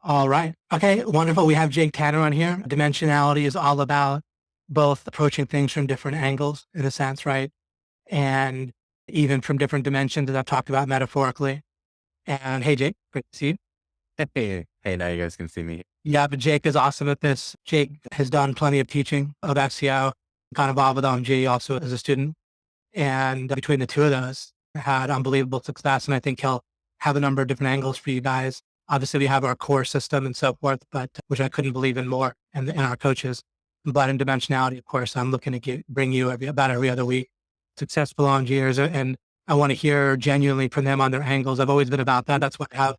All right. Okay. Wonderful. We have Jake Tanner on here. Dimensionality is all about both approaching things from different angles, in a sense, right? And even from different dimensions that I've talked about metaphorically. And hey, Jake, great to see you. Hey, now you guys can see me. Yeah, but Jake is awesome at this. Jake has done plenty of teaching of SEO, got involved with OMG also as a student. And between the two of those, had unbelievable success. And I think he'll have a number of different angles for you guys. Obviously, we have our core system and so forth, but which I couldn't believe in more, and our coaches. But in dimensionality, of course, I'm looking to bring you about every other week successful OMGers. And I want to hear genuinely from them on their angles. I've always been about that. That's what I've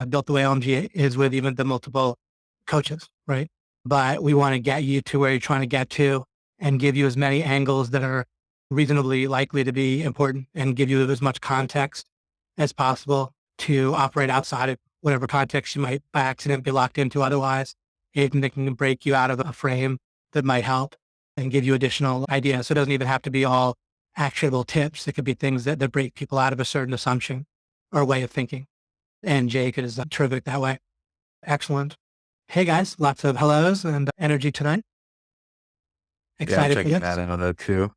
built the way OMG is with even the multiple coaches, right? But we want to get you to where you're trying to get to and give you as many angles that are reasonably likely to be important and give you as much context as possible to operate outside of whatever context you might by accident be locked into otherwise. Anything that can break you out of a frame that might help and give you additional ideas. So it doesn't even have to be all actionable tips. It could be things that break people out of a certain assumption or way of thinking. And Jake is terrific that way. Excellent. Hey guys, lots of hellos and energy tonight. Excited for this. That out too.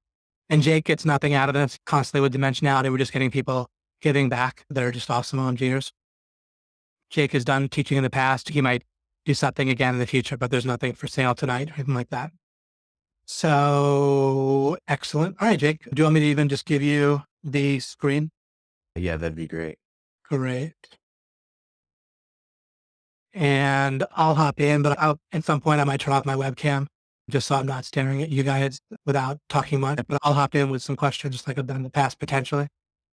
And Jake gets nothing out of this. Constantly with dimensionality, we're just getting people giving back that are just awesome OMGers. Jake has done teaching in the past. He might do something again in the future, but there's nothing for sale tonight or anything like that. So excellent. All right, Jake, do you want me to even just give you the screen? Yeah, that'd be great. Great. And I'll hop in, but at some point I might turn off my webcam just so I'm not staring at you guys without talking much. But I'll hop in with some questions just like I've done in the past, potentially,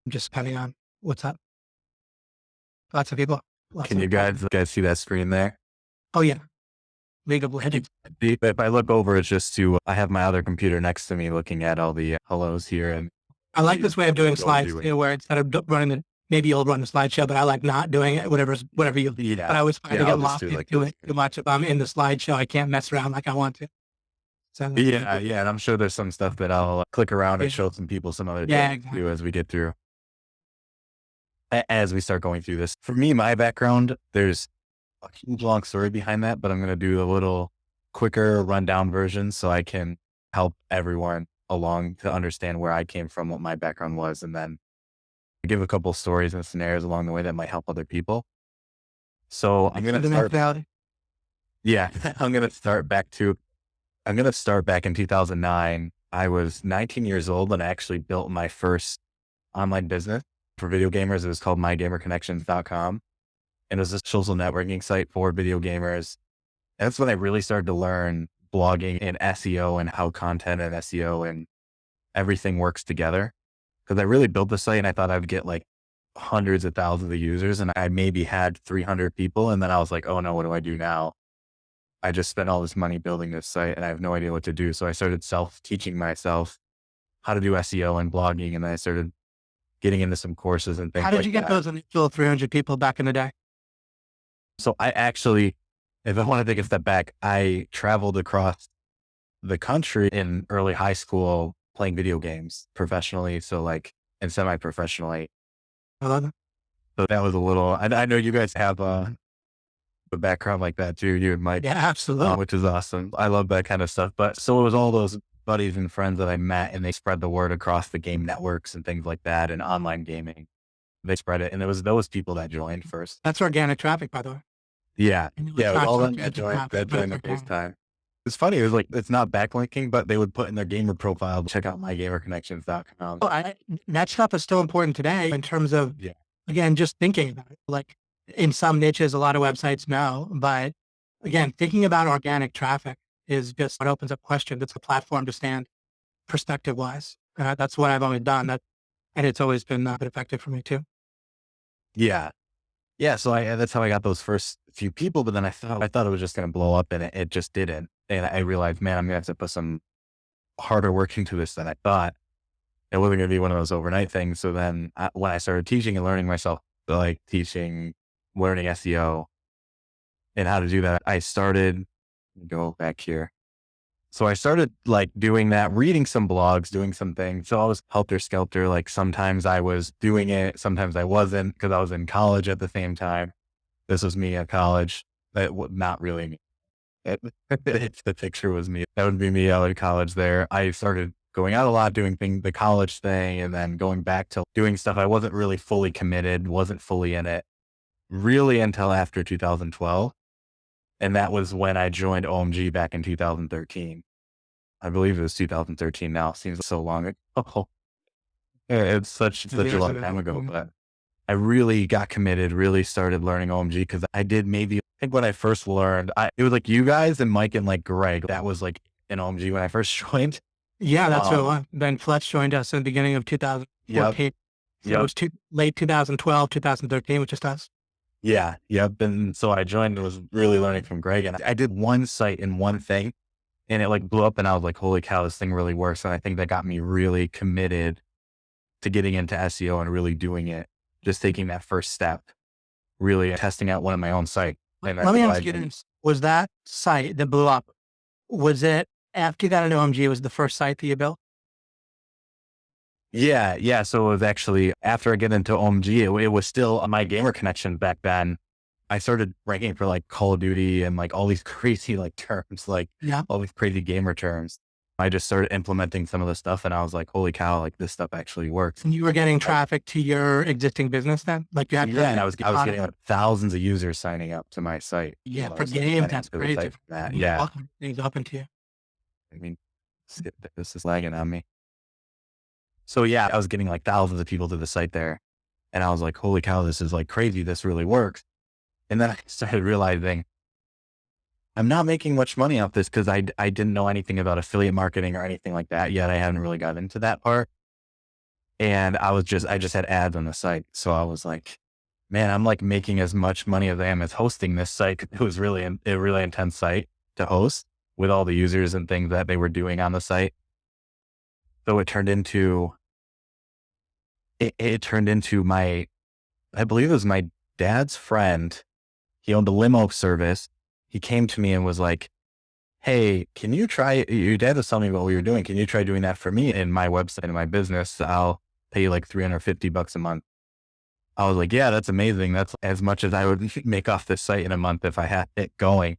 just depending on what's up. Lots of people. Can you guys see that screen there? Oh, yeah. League of Legends. If I look over, it's just I have my other computer next to me looking at all the hellos here. And I like this way of doing slides too, where instead of running maybe you'll run the slideshow, but I like not doing it, whatever you, but I always find to get lost into it too much. If I'm in the slideshow, I can't mess around like I want to. So yeah. And I'm sure there's some stuff that I'll click around and show some people some other things too as we get through. As we start going through this. For me, my background, there's a huge long story behind that, but I'm going to do a little quicker rundown version so I can help everyone along to understand where I came from, what my background was, and then give a couple stories and scenarios along the way that might help other people. So I'm going to start. Yeah, I'm going to start back in 2009. I was 19 years old and I actually built my first online business for video gamers. It was called mygamerconnections.com. And it was a social networking site for video gamers. And that's when I really started to learn blogging and SEO and how content and SEO and everything works together. Because I really built the site and I thought I'd get like hundreds of thousands of users, and I maybe had 300 people. And then I was like, oh no, what do I do now? I just spent all this money building this site and I have no idea what to do. So I started teaching myself how to do SEO and blogging. And then I started getting into some courses and things. How did you get those initial 300 people back in the day? So I actually, if I want to take a step back, I traveled across the country in early high school playing video games professionally. So like, and semi-professionally. I love it. So that was a little, I know you guys have a background like that too, you and Mike. Yeah, absolutely. Which is awesome. I love that kind of stuff. But so it was all those buddies and friends that I met, and they spread the word across the game networks and things like that, and online gaming. They spread it. And it was those people that joined first. That's organic traffic, by the way. Yeah. Yeah. It was all that joined the first time. It's funny. It was like, it's not backlinking, but they would put in their gamer profile, check out mygamerconnections.com. Well, that stuff is still important today in terms of, again, just thinking about it. Like in some niches, a lot of websites know, but again, thinking about organic traffic is just what opens up questions. It's a platform to stand perspective wise. That's what I've always done. And it's always been effective for me too. Yeah. Yeah. So that's how I got those first few people, but then I thought it was just going to blow up, and it just didn't. And I realized, man, I'm going to have to put some harder work into this than I thought. It wasn't going to be one of those overnight things. So then when I started teaching and learning myself, like learning SEO and how to do that, I started, go back here. So I started like doing that, reading some blogs, doing some things. So I was helter skelter. Like sometimes I was doing it, sometimes I wasn't, because I was in college at the same time. This was me at college. Not really me. If the picture was me, that would be me out of college there. I started going out a lot, doing the college thing, and then going back to doing stuff. I wasn't really fully committed, wasn't fully in it really until after 2012. And that was when I joined OMG back in 2013. I believe it was 2013 now. Seems so long ago. It's such a long time ago, but I really got committed, really started learning OMG because I did maybe, I think when I first learned, it was like you guys and Mike and like Greg. That was like in OMG when I first joined. Yeah, that's what it was. Then Fletch joined us in the beginning of 2014. Yep. So it was late 2012, 2013, which is us. Yeah. Yep. And so I joined and was really learning from Greg. And I did one site in one thing and it like blew up and I was like, holy cow, this thing really works. And I think that got me really committed to getting into SEO and really doing it. Just taking that first step, really testing out one of my own sites. Let me ask you this. Was that site that blew up, was it after you got into OMG, was the first site that you built? Yeah. Yeah. So it was actually after I get into OMG, it was still my gamer connection back then. I started ranking for like Call of Duty and like all these crazy like terms, like all these crazy gamer terms. I just started implementing some of the stuff and I was like, holy cow, like this stuff actually works. And you were getting traffic to your existing business then? Like you had and I was getting like thousands of users signing up to my site. Yeah, for games, that's crazy. Yeah. Things up into you. I mean, this is lagging on me. So yeah, I was getting like thousands of people to the site there. And I was like, holy cow, this is like crazy. This really works. And then I started realizing I'm not making much money off this because I didn't know anything about affiliate marketing or anything like that yet. I hadn't really got into that part. And I just had ads on the site. So I was like, man, I'm like making as much money as I am as hosting this site. It was really a really intense site to host with all the users and things that they were doing on the site. So it turned into I believe it was my dad's friend. He owned a limo service. He came to me and was like, hey, can you try, your dad was telling me what we were doing. Can you try doing that for me in my website and my business? I'll pay you like $350 a month. I was like, yeah, that's amazing. That's as much as I would make off this site in a month if I had it going.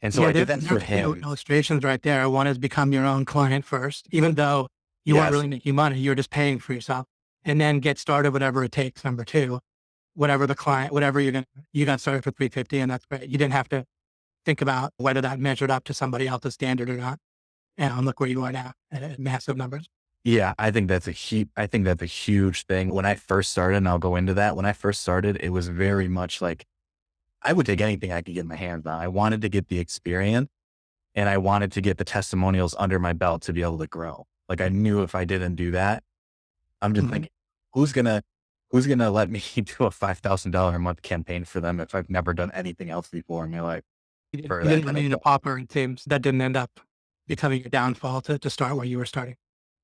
And so I did that for him. Illustrations right there. One is become your own client first, even though you weren't really making money. You're just paying for yourself, and then get started, whatever it takes. Number two, whatever the client, whatever you got started for $350, and that's great. You didn't have to think about whether that measured up to somebody else's standard or not. And look where you are now at massive numbers. Yeah, I think that's a huge thing. When I first started, and I'll go into that. When I first started, it was very much like I would take anything I could get my hands on. I wanted to get the experience and I wanted to get the testimonials under my belt to be able to grow. Like I knew if I didn't do that, I'm just thinking, who's gonna let me do a $5,000 a month campaign for them if I've never done anything else before in my life? You didn't remain a pauper, it seems. That didn't end up becoming your downfall to start where you were starting.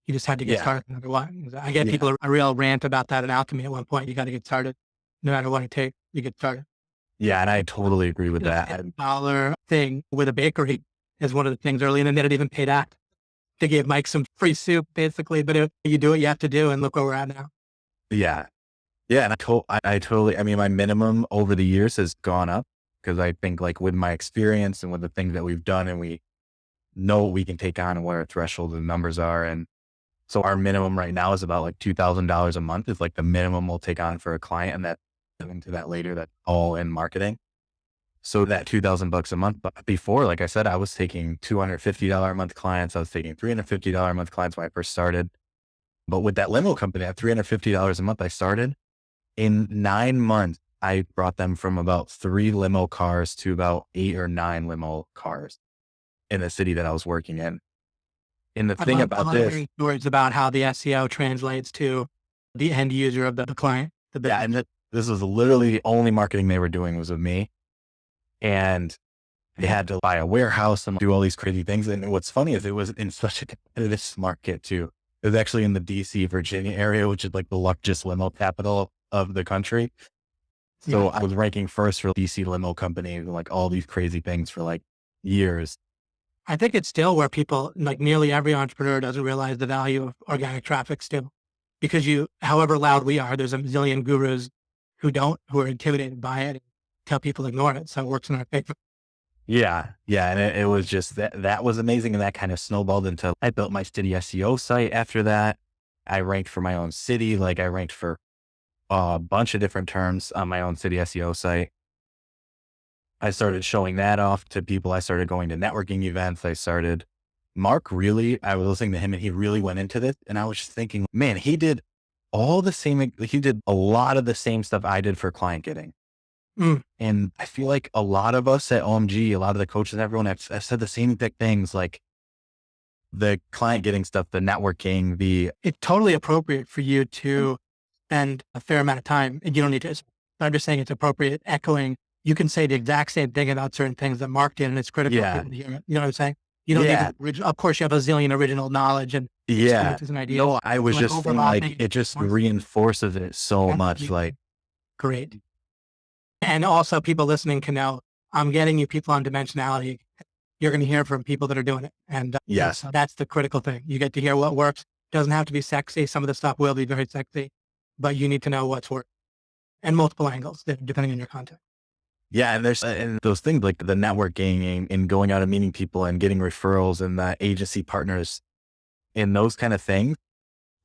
You just had to get started no matter what. I get people a real rant about that in alchemy at one point. You got to get started. No matter what it takes, you get started. Yeah, and I totally agree with that. $10 thing with a bakery is one of the things early, and then they didn't even pay that. They gave Mike some free soup, basically, but if you do what you have to do, and look where we're at now. Yeah. Yeah, and I totally, I mean, my minimum over the years has gone up because I think like with my experience and with the things that we've done and we know what we can take on and what our threshold and numbers are. And so our minimum right now is about like $2,000 a month is like the minimum we'll take on for a client. And that into that later, that's all in marketing. So that $2,000 a month, but before, like I said, I was taking $250 a month clients. I was taking $350 a month clients when I first started. But with that limo company at $350 a month, I started in 9 months. I brought them from about 3 limo cars to about 8 or 9 limo cars in the city that I was working in. And the thing about this, stories about how the SEO translates to the end user of the client. And this was literally the only marketing they were doing was with me. And they had to buy a warehouse and do all these crazy things. And what's funny is it was in such a competitive market too. It was actually in the DC, Virginia area, which is like the luckiest limo capital of the country. So I was ranking first for DC limo company and like all these crazy things for like years. I think it's still where people, like nearly every entrepreneur doesn't realize the value of organic traffic still, because however loud we are, there's a zillion gurus who are intimidated by it. tell people ignore it. So it works in our favor. Yeah. Yeah. And it was just that was amazing. And that kind of snowballed into, I built my city SEO site after that. I ranked for my own city. Like I ranked for a bunch of different terms on my own city SEO site. I started showing that off to people. I started going to networking events. I was listening to him and he really went into this. And I was just thinking, man, he did a lot of the same stuff I did for client getting. Mm. And I feel like a lot of us at OMG, a lot of the coaches, everyone have said the same exact things, like the client getting stuff, the networking, It's totally appropriate for you to spend a fair amount of time, and you don't need to. I'm just saying it's appropriate echoing. You can say the exact same thing about certain things that Mark did, and it's critical for yeah, people to hear it. You know what I'm saying? You don't need yeah, the original. Of course, you have a zillion original knowledge and yeah. experiences and ideas. No, I was Like just saying like, overlapping it just points. reinforces it so That's much. Like, great. And also people listening can know I'm getting you people on Dimensionality. You're going to hear from people that are doing it. And yes, that's the critical thing. You get to hear what works. Doesn't have to be sexy. Some of the stuff will be very sexy, but you need to know what's working and multiple angles depending on your content. yeah. And and those things like the networking and going out and meeting people and getting referrals and the agency partners and those kind of things.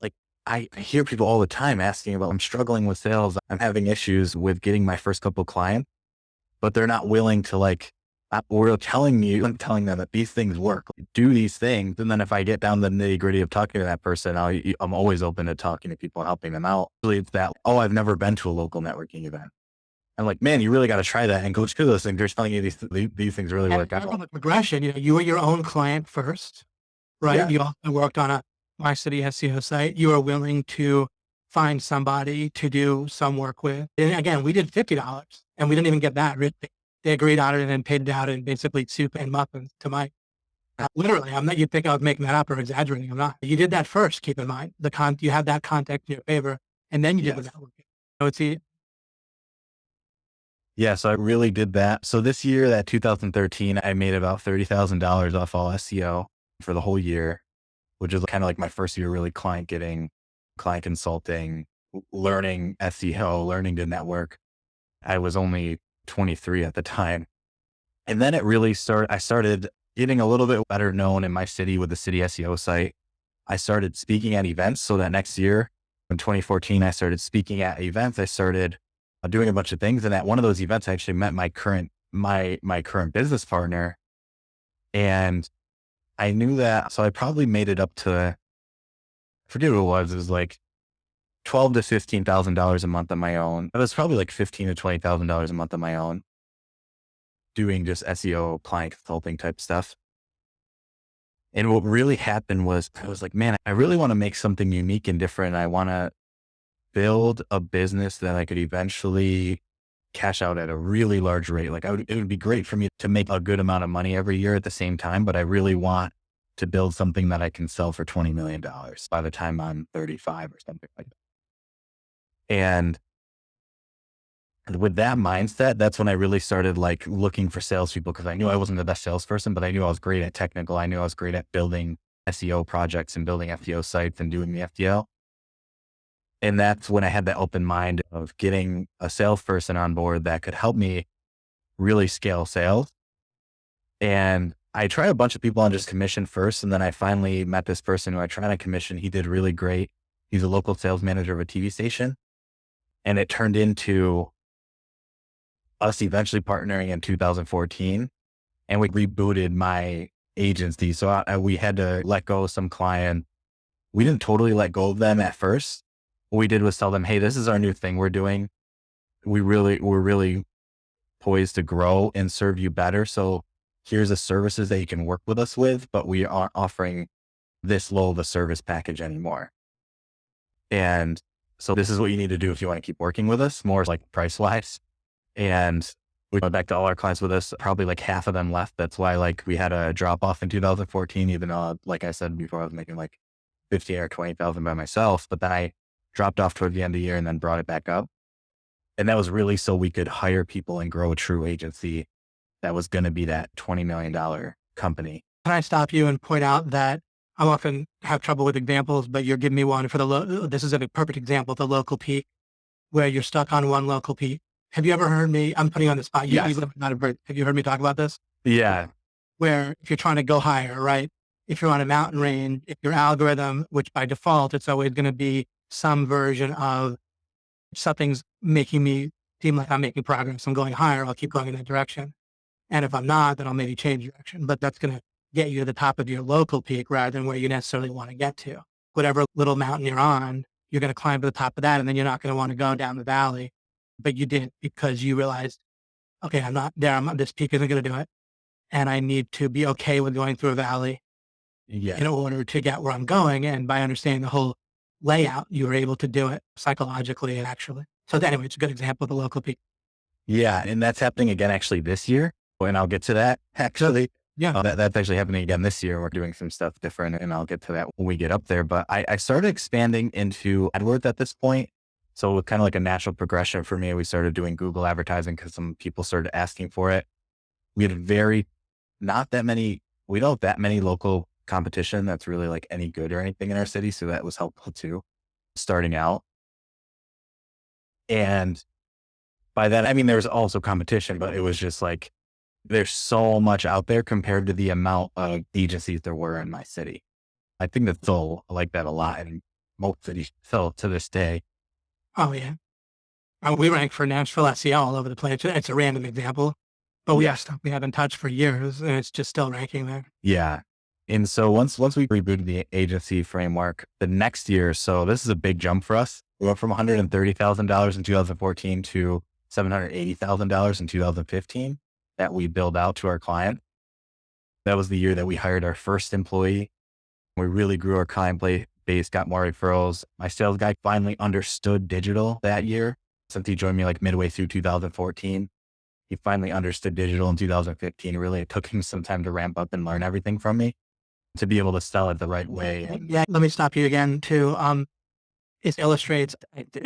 Like I hear people all the time asking about, I'm struggling with sales. I'm having issues with getting my first couple of clients, but they're not willing to I'm telling them that these things work, do these things. And then if I get down the nitty gritty of talking to that person, I'm always open to talking to people and helping them out. Really, it's that, oh, I've never been to a local networking event. I'm like, man, you really got to try that and go to those things. They're telling you these things really work out. The progression, you were your own client first, right? Yeah. You also worked on a My City SEO site. You were willing to find somebody to do some work with. And again, we did $50 and we didn't even get that. They agreed on it and then paid it out in basically soup and muffins to my, literally, you'd think I was making that up or exaggerating. I'm not. You did that first, keep in mind. You have that context in your favor and then you did the networking. So Yeah. So I really did that. So this year, that 2013, I made about $30,000 off all SEO for the whole year, which is kind of like my first year really client consulting, learning SEO, learning to network. I was only 23 at the time. And then I started getting a little bit better known in my city with the city SEO site. I started speaking at events. So that next year in 2014, I started speaking at events. I started doing a bunch of things. And at one of those events, I actually met my current business partner. And I knew that. So I probably made it up to, I forget what it was. It was like $12,000 to $15,000 a month on my own. It was probably like $15,000 to $20,000 a month on my own, doing just SEO, client consulting type stuff. And what really happened was I was like, man, I really want to make something unique and different. I want to build a business that I could eventually cash out at a really large rate. It would be great for me to make a good amount of money every year at the same time, but I really want to build something that I can sell for $20 million by the time I'm 35 or something like that. And with that mindset, that's when I really started looking for salespeople, because I knew I wasn't the best salesperson, but I knew I was great at technical. I knew I was great at building SEO projects and building SEO sites and doing the FTL. And that's when I had that open mind of getting a salesperson on board that could help me really scale sales. And I tried a bunch of people on just commission first. And then I finally met this person who I tried on commission. He did really great. He's a local sales manager of a TV station. And it turned into us eventually partnering in 2014, and we rebooted my agency. So we had to let go of some clients. We didn't totally let go of them at first. What we did was tell them, hey, this is our new thing we're doing. We're really poised to grow and serve you better. So here's the services that you can work with us with, but we aren't offering this low of a service package anymore. And so this is what you need to do if you want to keep working with us, more like price wise. And we went back to all our clients with us. Probably like half of them left. That's why we had a drop off in 2014, even though, like I said before, I was making like 50 or 20,000 by myself, but then I dropped off toward the end of the year and then brought it back up. And that was really so we could hire people and grow a true agency that was going to be that $20 million company. Can I stop you and point out that I often have trouble with examples, but you're giving me one for this is a perfect example of the local peak, where you're stuck on one local peak. Have you ever heard me? I'm putting you on the spot. Yes. Have you heard me talk about this? Yeah. Where if you're trying to go higher, right? If you're on a mountain range, if your algorithm, which by default, it's always going to be some version of something's making me seem like I'm making progress. I'm going higher. I'll keep going in that direction. And if I'm not, then I'll maybe change direction. But that's going to get you to the top of your local peak rather than where you necessarily want to get to. Whatever little mountain you're on, you're going to climb to the top of that. And then you're not going to want to go down the valley. But you did because you realized, okay, I'm not there. This peak isn't going to do it. And I need to be okay with going through a valley Yeah. in order to get where I'm going. And by understanding the whole layout, you were able to do it psychologically and actually. So anyway, it's a good example of the local peak. Yeah. And that's happening again, actually this year. And I'll get to that actually. Yeah. That's actually happening again this year. We're doing some stuff different and I'll get to that when we get up there. But I started expanding into AdWords at this point. So it was kind of like a natural progression for me. We started doing Google advertising because some people started asking for it. We had not that many, we don't have that many local competition that's really like any good or anything in our city. So that was helpful too, starting out. And by that, I mean, there was also competition, but it was just like, there's so much out there compared to the amount of agencies there were in my city. I think that's still like that a lot in most cities still to this day. Oh, yeah. We rank for Nashville SEO all over the place. It's a random example, but we have stuff we haven't touched for years and it's just still ranking there. Yeah. And so once we rebooted the agency framework the next year, so this is a big jump for us. We went from $130,000 in 2014 to $780,000 in 2015 that we billed out to our client. That was the year that we hired our first employee. We really grew our client base, got more referrals. My sales guy finally understood digital that year. Since he joined me like midway through 2014, he finally understood digital in 2015. Really, it took him some time to ramp up and learn everything from me to be able to sell it the right way. Yeah. Let me stop you again too. It illustrates,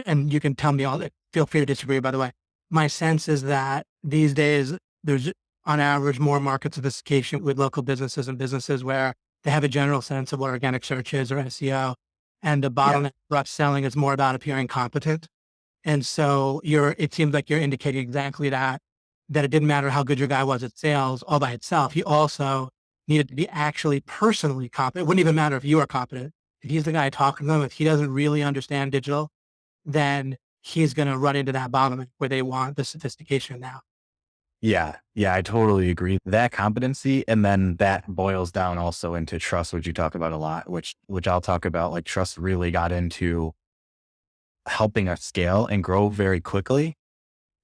and you can tell me all, feel free to disagree, by the way. My sense is that these days there's on average more market sophistication with local businesses and businesses where they have a general sense of what organic search is or SEO. And the bottleneck for us selling is more about appearing competent. And so it seems like you're indicating exactly that it didn't matter how good your guy was at sales all by itself. He also needed to be actually personally competent. It wouldn't even matter if you are competent. If he's the guy talking to them, if he doesn't really understand digital, then he's going to run into that bottleneck where they want the sophistication now. Yeah. Yeah. I totally agree. That competency. And then that boils down also into trust, which you talk about a lot, which I'll talk about. Like trust really got into helping us scale and grow very quickly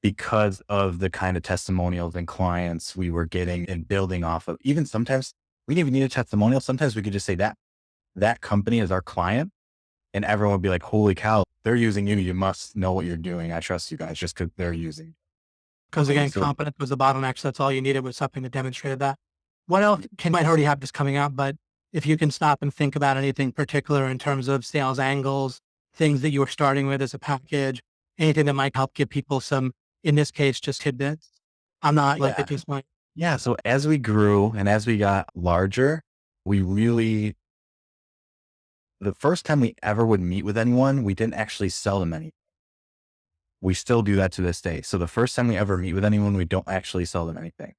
because of the kind of testimonials and clients we were getting and building off of. Even sometimes we didn't even need a testimonial. Sometimes we could just say that company is our client and everyone would be like, holy cow, they're using you. You must know what you're doing. I trust you guys just because they're using. Because again, competence was the bottleneck. So that's all you needed was something that demonstrated that. What else might already have this coming out, but if you can stop and think about anything particular in terms of sales angles, things that you were starting with as a package, anything that might help give people some, in this case, just tidbits. I'm not like at this point. Yeah. So as we grew and as we got larger, the first time we ever would meet with anyone, we didn't actually sell them anything. We still do that to this day. So the first time we ever meet with anyone, we don't actually sell them anything.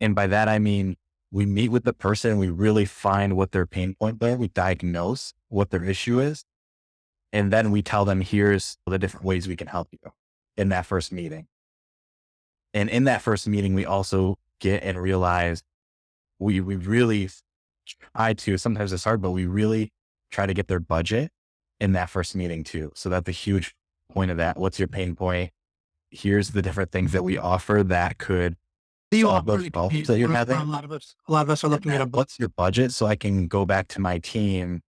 And by that, I mean, we meet with the person, we really find what their pain point is, we diagnose what their issue is. And then we tell them, here's the different ways we can help you in that first meeting. And in that first meeting, we also get and realize we really try to, sometimes it's hard, but we really try to get their budget in that first meeting too. So that's a huge point of that. What's your pain point? Here's the different things that we offer that could solve those problems that you're having. A lot of us are looking at what's your budget so I can go back to my team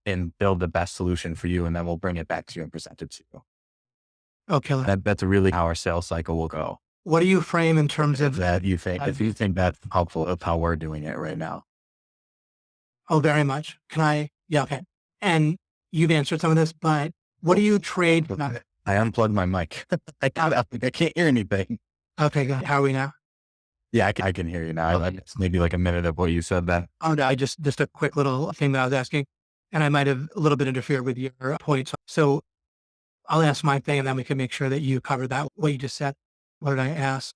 and build the best solution for you. And then we'll bring it back to you and present it to you. Okay. That's really how our sales cycle will go. What do you frame in terms of that? If you think that's helpful of how we're doing it right now. Oh, very much. Yeah. Okay. And you've answered some of this, but what do you trade? I unplugged my mic. I can't hear anything. Okay, good. How are we now? Yeah, I can hear you now. Okay. Maybe like a minute of what you said then. Oh, no, just a quick little thing that I was asking, and I might have a little bit interfered with your points. So I'll ask my thing and then we can make sure that you covered that, what you just said. What did I ask?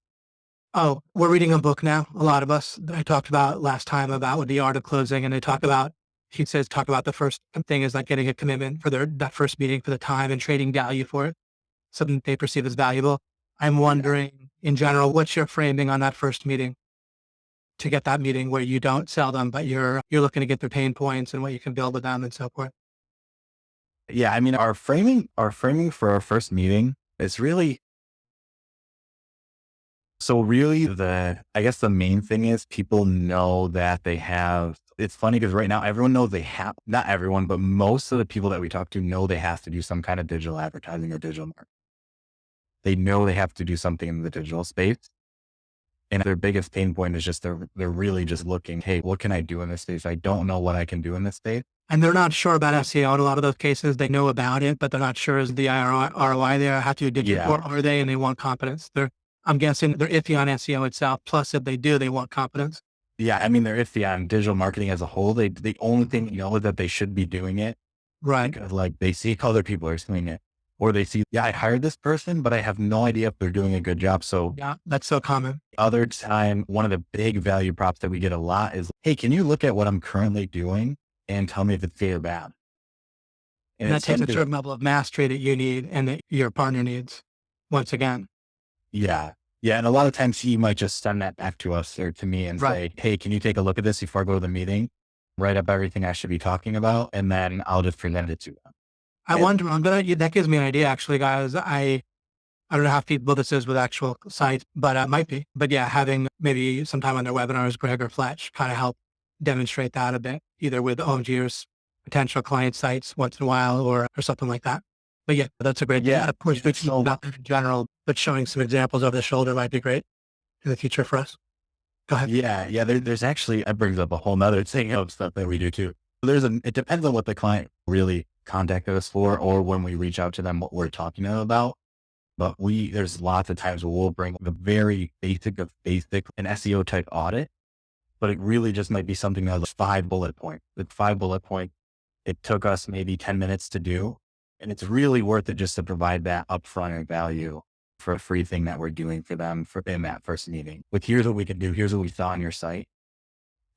Oh, we're reading a book now. A lot of us that I talked about last time about with the art of closing. And they talk about, he says, talk about the first thing is like getting a commitment for that first meeting for the time and trading value for it. Something they perceive as valuable. I'm wondering in general, what's your framing on that first meeting to get that meeting where you don't sell them, but you're looking to get their pain points and what you can build with them and so forth. Yeah, I mean, our framing for our first meeting is really, so really I guess the main thing is people know that they have, it's funny because right now everyone knows they have, not everyone, but most of the people that we talk to know they have to do some kind of digital advertising or digital marketing. They know they have to do something in the digital space. And their biggest pain point is just they're really just looking, hey, what can I do in this space? I don't know what I can do in this space. And they're not sure about SEO in a lot of those cases. They know about it, but they're not sure is the ROI there. How to digit Yeah. or are they? And they want competence. I'm guessing they're iffy on SEO itself. Plus, if they do, they want competence. Yeah. I mean, they're iffy on digital marketing as a whole. The only thing you know is that they should be doing it Right. because like they see other people are doing it, or they see, yeah, I hired this person, but I have no idea if they're doing a good job. So Yeah, that's so common. other time, one of the big value props that we get a lot is, hey, can you look at what I'm currently doing and tell me if it's good or bad? And that takes a certain level of mastery that you need and that your partner needs. Once again. Yeah. Yeah. And a lot of times he might just send that back to us or to me and Right. say, hey, can you take a look at this before I go to the meeting? Write up everything I should be talking about. And then I'll just present it to them. I wonder, that gives me an idea actually, guys. I don't know how feasible this is with actual sites, but it might be. But yeah, having maybe sometime on their webinars, Greg or Fletch kind of help demonstrate that a bit, either with OMG or potential client sites once in a while or something like that. But yeah, that's a great, Yeah. of course, it's not in general, but showing some examples over the shoulder might be great in the future for us. Go ahead. Yeah. Yeah. There's actually, that brings up a whole nother thing of stuff that we do too. It depends on what the client really contacted us for, or when we reach out to them, what we're talking to them about. But there's lots of times where we'll bring the very basic of basic, an SEO type audit, but it really just might be something that was 5 bullet points. With 5 bullet points, it took us maybe 10 minutes to do. And it's really worth it just to provide that upfront value for a free thing that we're doing for them in that first meeting. With here's what we can do. Here's what we saw on your site,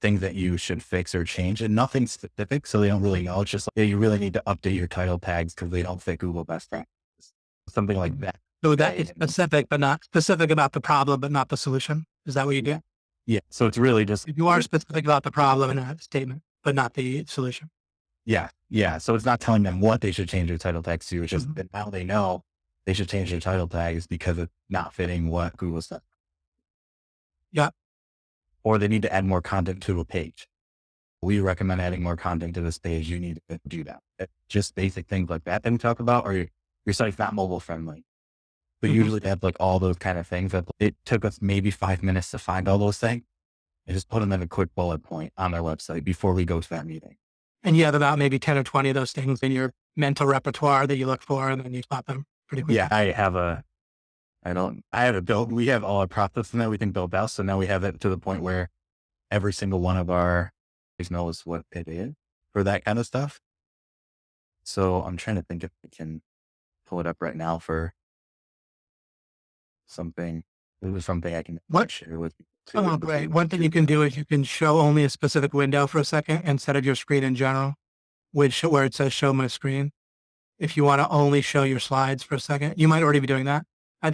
things that you should fix or change, and nothing specific. So they don't really know. It's just like, yeah, you really need to update your title tags because they don't fit Google best practices. Something like that. So that is specific, but not specific about the problem, but not the solution. Is that what you do? Yeah. So it's really just, If you are specific about the problem in a statement, but not the solution. yeah. Yeah. So it's not telling them what they should change their title tags to. It's just that now they know they should change their title tags because it's not fitting what Google said. Yeah. Or they need to add more content to a page. We recommend adding more content to this page. You need to do that. Just basic things like that we talk about, or your site's not mobile friendly. But usually they have like all those kind of things that it took us maybe 5 minutes to find all those things and just put them in a quick bullet point on their website before we go to that meeting. And you have about maybe 10 or 20 of those things in your mental repertoire that you look for and then you spot them pretty quickly. Yeah, I have it built. We have all our process and everything built out. So now we have it to the point where every single one of our knows what it is for that kind of stuff. So I'm trying to think if I can pull it up right now for something. It was something I can share with you. Oh, great. One thing you can do is you can show only a specific window for a second instead of your screen in general, where it says show my screen. If you want to only show your slides for a second, you might already be doing that. I'm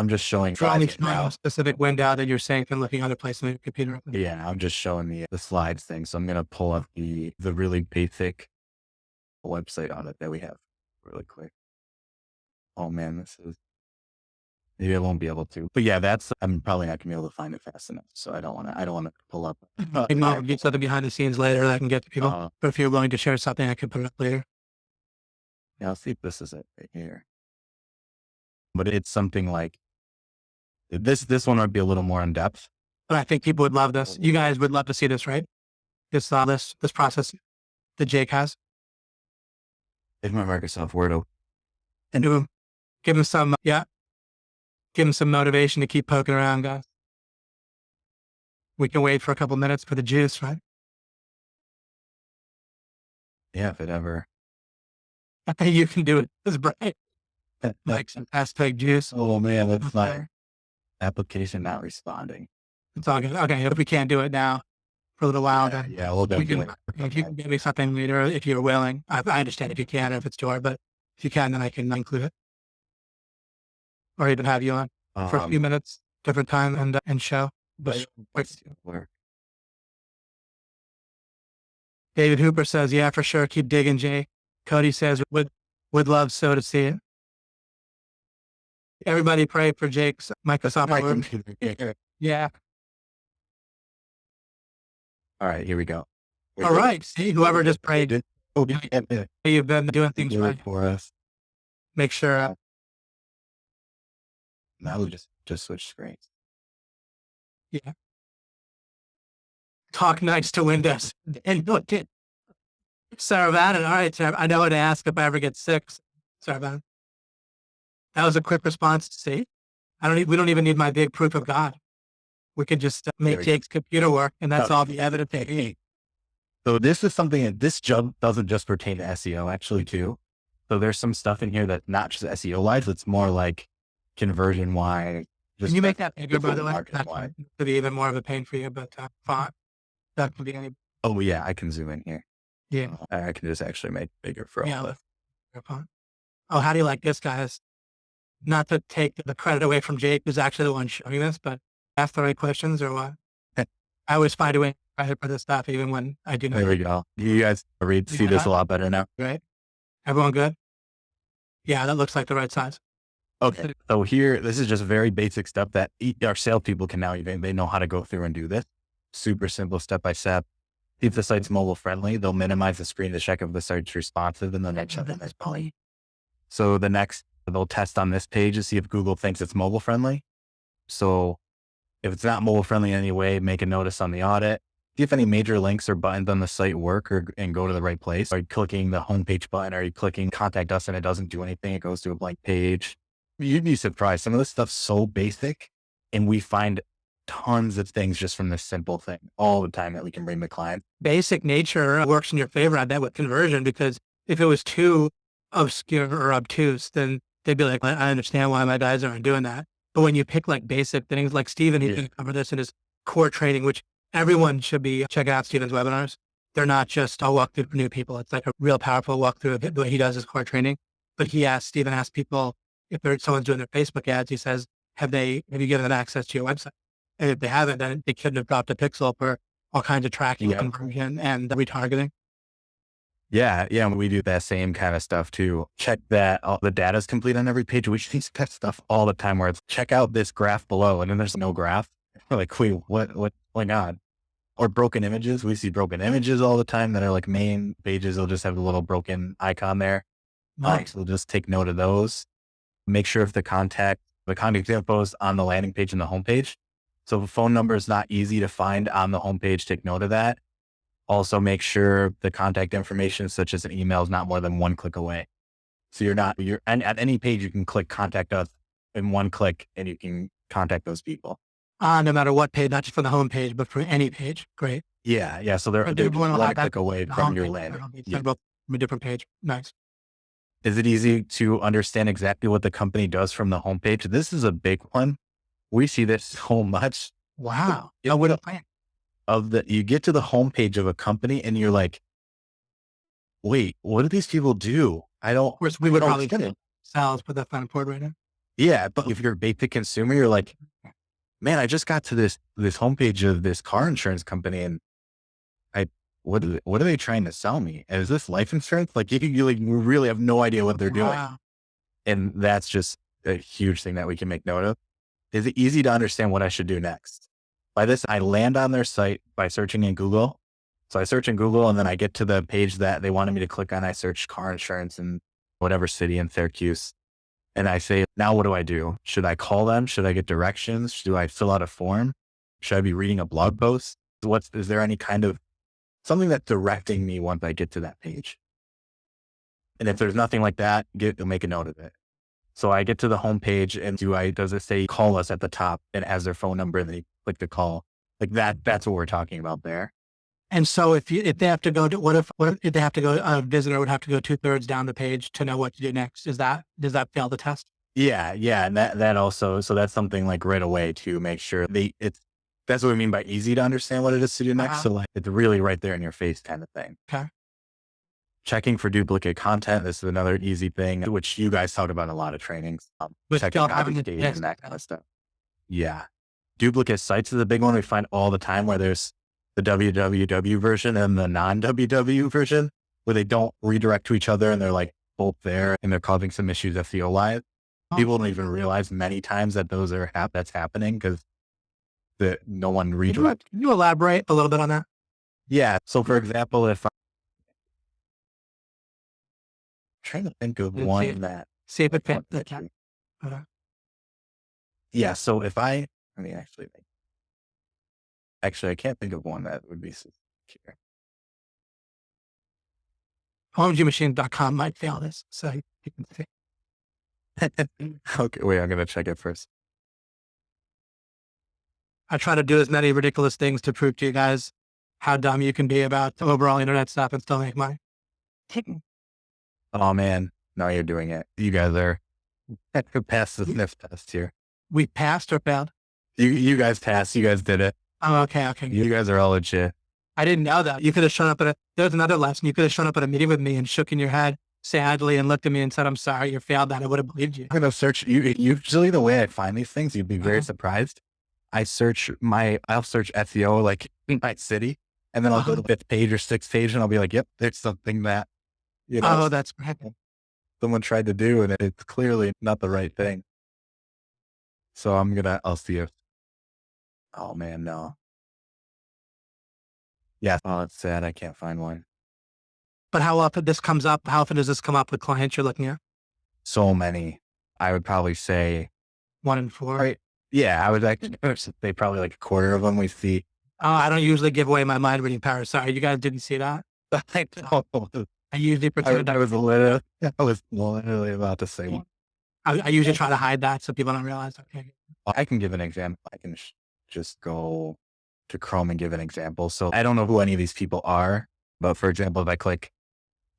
just showing only a specific window that you're safe and looking other places on your computer. Yeah, I'm just showing the slides thing. So I'm going to pull up the really basic website audit that we have really quick. Oh man, maybe I won't be able to, but yeah, I'm probably not gonna be able to find it fast enough. So I don't want to pull up. I'll get something behind the scenes later that I can get to people. But if you're willing to share something, I can put it up later. Yeah, I'll see if this is it right here. But it's something like this one might be a little more in depth. But I think people would love this. You guys would love to see this, right? This process that Jake has. It's my Microsoft Word open. And give him some, give him some motivation to keep poking around, guys. We can wait for a couple minutes for the juice, right? Yeah, if it ever. You can do it. This is bright. like some hashtag juice. Oh man, that's my Okay. application not responding. It's all good. Okay, if we can't do it now for a little while, then Yeah, we'll we can. definitely. If you can give me something later, if you're willing, I understand if you can't, if it's too hard, but if you can, then I can include it, or even have you on for a few minutes, different time, and show. But David Hooper says, "Yeah, for sure, keep digging, Jay." Cody says, "Would love so to see it." Everybody pray for Jake's Microsoft Word. Yeah. all right, here we go. All right. See, whoever just prayed, Oh, yeah. you've been doing things Do it right. for us. Make sure. Now we just switch screens. Yeah. Talk nice to Windows. And look, Sarah Vannon. All right, Sarah, I know what to ask if I ever get sick. Sarah Vannon. That was a quick response. See, we don't even need my big proof of God. We could just make Jake's computer work, and that's all the evidence they need. So this is something that this doesn't just pertain to SEO actually too. So there's some stuff in here that's not just SEO wise, it's more like conversion wise. Can you make that bigger, by the way? That could be even more of a pain for you, but font. That could be any. Oh yeah, I can zoom in here. Yeah. I can just actually make it bigger for all the font. Oh, how do you like this, guys? Not to take the credit away from Jake, who's actually the one showing this, but ask the right questions or what? I always find a way credit for this stuff, even when I do not. There we go. You guys see this a lot better now. Right? Everyone good? Yeah, that looks like the right size. Okay. So here, this is just very basic stuff that our salespeople can now they know how to go through and do this. Super simple step by step. If the site's mobile friendly, they'll minimize the screen to check if the site's responsive and then they'll check them as poly. So the next, they'll test on this page to see if Google thinks it's mobile friendly. So if it's not mobile friendly in any way, make a notice on the audit. See if any major links or buttons on the site work and go to the right place. Are you clicking the homepage button? Are you clicking contact us and it doesn't do anything? It goes to a blank page. You'd be surprised. Some of this stuff's so basic and we find tons of things just from this simple thing all the time that we can bring the client. Basic nature works in your favor, I bet, with conversion, because if it was too obscure or obtuse, then they'd be like, I understand why my guys aren't doing that. But when you pick like basic things like Steven, he's going to cover this in his core training, which everyone should be checking out Steven's webinars. They're not just a walkthrough for new people. It's like a real powerful walkthrough of the way he does his core training. But Steven asks people if someone's doing their Facebook ads, he says, have you given them access to your website? And if they haven't, then they couldn't have dropped a pixel for all kinds of tracking, conversion, and retargeting. Yeah. We do that same kind of stuff too. Check that all the data is complete on every page. We see that stuff all the time where it's check out this graph below and then there's no graph. We're like, wait, what going on? Or broken images. We see broken images all the time that are like main pages. They'll just have a little broken icon there. Nice. So we'll just take note of those. Make sure if the contact info is on the landing page and the homepage. So if a phone number is not easy to find on the homepage, take note of that. Also make sure the contact information, such as an email, is not more than one click away. So and at any page, you can click contact us in one click and you can contact those people. No matter what page, not just for the homepage, but for any page. Great. Yeah. So they're one click away from your landing. From a different page. Nice. Is it easy to understand exactly what the company does from the homepage? This is a big one. We see this so much. Wow. You get to the homepage of a company and you're like, wait, what do these people do? Of course, we would probably sales, put that on board right now. Yeah. But if you're a basic consumer, you're like, man, I just got to this homepage of this car insurance company and what are they trying to sell me? And is this life insurance? Like you really have no idea what they're doing. And that's just a huge thing that we can make note of. Is it easy to understand what I should do next? By this, I land on their site by searching in Google. So I search in Google and then I get to the page that they wanted me to click on. I search car insurance in whatever city in Syracuse. And I say, now what do I do? Should I call them? Should I get directions? Do I fill out a form? Should I be reading a blog post? Is there any kind of something that's directing me once I get to that page? And if there's nothing like that, make a note of it. So I get to the homepage and does it say call us at the top and it has their phone number and then you click the call? Like that's what we're talking about there. And so if they have to go to, what if they have to go, a visitor would have to go 2/3 down the page to know what to do next? Does that fail the test? Yeah, yeah, and that also, so that's something like right away to make sure that's what we mean by easy to understand what it is to do next. Uh-huh. So like it's really right there in your face kind of thing. Okay. Checking for duplicate content. This is another easy thing, which you guys talk about in a lot of trainings. But Checking still having copy the state test. and that kind of stuff. Yeah. Duplicate sites is a big one we find all the time where there's the www version and the non-www version where they don't redirect to each other and they're like both there and they're causing some issues SEO-wise. People don't even realize many times that those are that's happening because no one redirects. Can you elaborate a little bit on that? Yeah. So for example, if I'm trying to think of Let's one that, See if it one fits. that you- Okay. yeah. So if I mean, actually, I can't think of one that would be secure. OMGmachine.com might fail this. So you can see. Okay, wait, I'm going to check it first. I try to do as many ridiculous things to prove to you guys how dumb you can be about the overall internet stuff and still make money. Oh man, now you're doing it. You guys are past the sniff test here. We passed or failed? You guys passed. You guys did it. Oh, okay. You guys are all legit. I didn't know that. You could have shown up there's another lesson. You could have shown up at a meeting with me and shook in your head sadly and looked at me and said, I'm sorry, you failed that. I would have believed you. I'm going to search. Usually the way I find these things, you'd be very surprised. I'll search SEO like in my city and then I'll go to the 5th page or 6th page and I'll be like, yep, there's something that, Oh, that's great. someone tried to do and it's clearly not the right thing. So I'll see if, oh man, no. Yeah. Oh, it's sad. I can't find one. But how often this comes up? How often does this come up with clients you're looking at? So many. I would probably say 1 in 4. right. Yeah. I would actually say probably like a quarter of them we see. Oh, I don't usually give away my mind reading power. Sorry, you guys didn't see that. I usually pretend I was literally about to say one. I usually try to hide that so people don't realize. Okay. I can give an example. I can just go to Chrome and give an example. So I don't know who any of these people are, but for example, if I click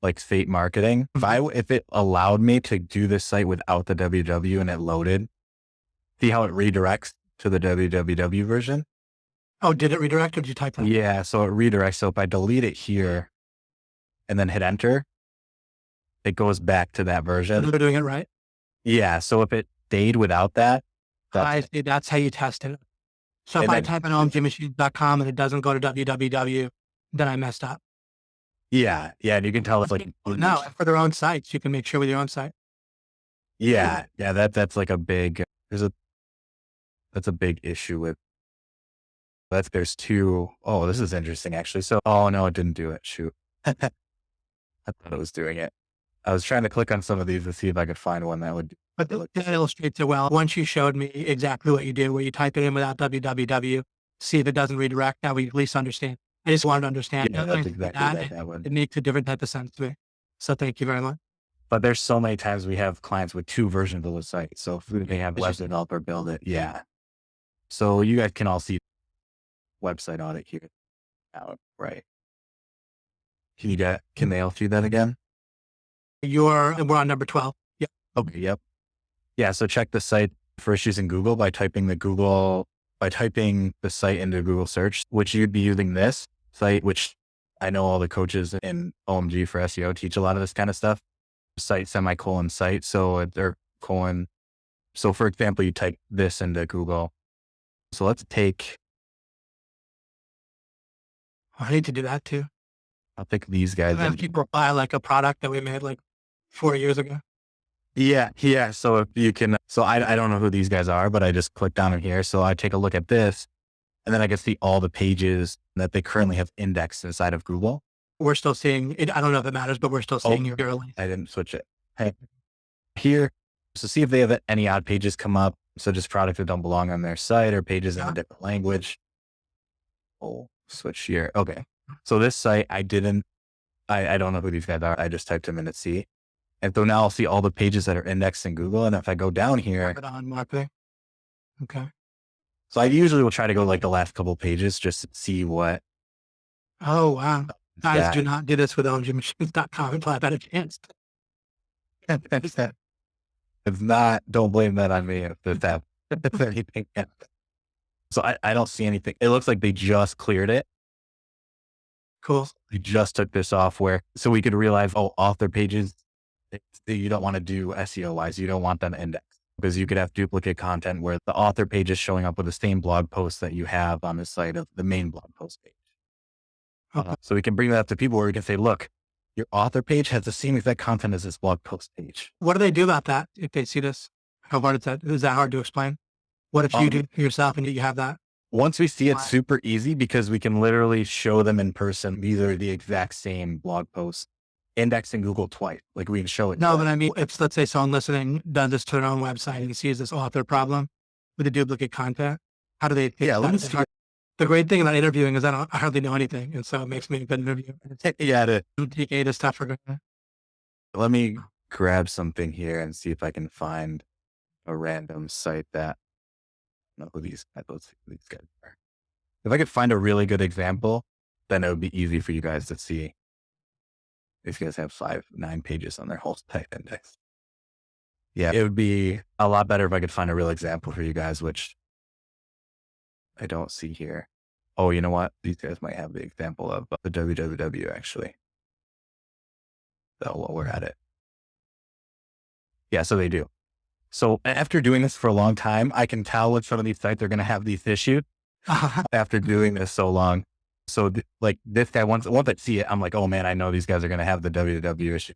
like Fate Marketing, if it allowed me to do this site without the www and it loaded, see how it redirects to the www version? Oh, did it redirect or did you type that? Yeah. So it redirects. So if I delete it here and then hit enter, it goes back to that version. They're doing it right. Yeah. So if it stayed without that, I see. That's how you test it. So if I type in omgmachine.com and it doesn't go to www, then I messed up. yeah. Yeah. And you can tell it's like, No, for their own sites, you can make sure with your own site. yeah. Yeah. That's like a big, that's a big issue with, there's two. Oh, this is interesting actually. So, oh no, it didn't do it. Shoot. I thought it was doing it. I was trying to click on some of these to see if I could find one that would. But that illustrates it well. Once you showed me exactly what you do, where you type it in without www, see if it doesn't redirect. Now we at least understand. I just wanted to understand. Yeah, that's exactly that one. It makes a different type of sense to me. So thank you very much. But there's so many times we have clients with 2 versions of the site. So if they have web developer build it, yeah. So you guys can all see website audit here. Right. Can they all see that again? We're on number 12. Yep. Okay. Yep. Yeah. So check the site for issues in Google by typing the site into Google search, which you'd be using this site, which I know all the coaches in OMG for SEO teach a lot of this kind of stuff. Site semicolon site. So they're colon. So for example, you type this into Google. So let's take, I need to do that too. I'll pick these guys. Have people buy like a product that we made like 4 years ago. Yeah. Yeah. So if you can, so I don't know who these guys are, but I just click down in here. So I take a look at this and then I can see all the pages that they currently have indexed inside of Google. We're still seeing it. I don't know if it matters, but we're still seeing your link. I didn't switch it. Hey, here. So see if they have any odd pages come up. So just products that don't belong on their site or pages in a different language. Oh, switch here. Okay. So this site, I don't know who these guys are. I just typed them in to see. And so now I'll see all the pages that are indexed in Google. And if I go down here. On marketing. Okay. So I usually will try to go like the last couple of pages just to see what Oh, wow. Guys, do Yeah. not do this with omgmachines.com until I've had a chance. It's not, don't blame that on me if anything. So I don't see anything. It looks like they just cleared it. Cool. They just took this off where, so we could realize, oh, author pages, you don't want to do SEO wise. You don't want them indexed because you could have duplicate content where the author page is showing up with the same blog post that you have on the site of the main blog post page. Okay. So we can bring that up to people where we can say, look, your author page has the same exact content as this blog post page. What do they do about that if they see this? How hard is that? Is that hard to explain? What if you do it yourself and you have that? Once we see it, super easy because we can literally show them in person. These are the exact same blog posts indexed in Google twice. Like we can show it. No, but I mean, if let's say someone listening does this to their own website and sees this author problem with the duplicate content, how do they? Yeah, let me see. The great thing about interviewing is I hardly know anything, and so it makes me a good interviewer. Yeah, Take A to stuff for granted. let me grab something here and see if I can find a random site that, I don't know who these guys are. If I could find a really good example, then it would be easy for you guys to see. These guys have 9 pages on their whole site index. Yeah, it would be a lot better if I could find a real example for you guys, which I don't see here. Oh, you know what? These guys might have the example of the www actually. So while we're at it. Yeah, so they do. So after doing this for a long time, I can tell which one of these sites are going to have these issues after doing this so long. So like this guy, once I see it, I'm like, oh man, I know these guys are going to have the www issue.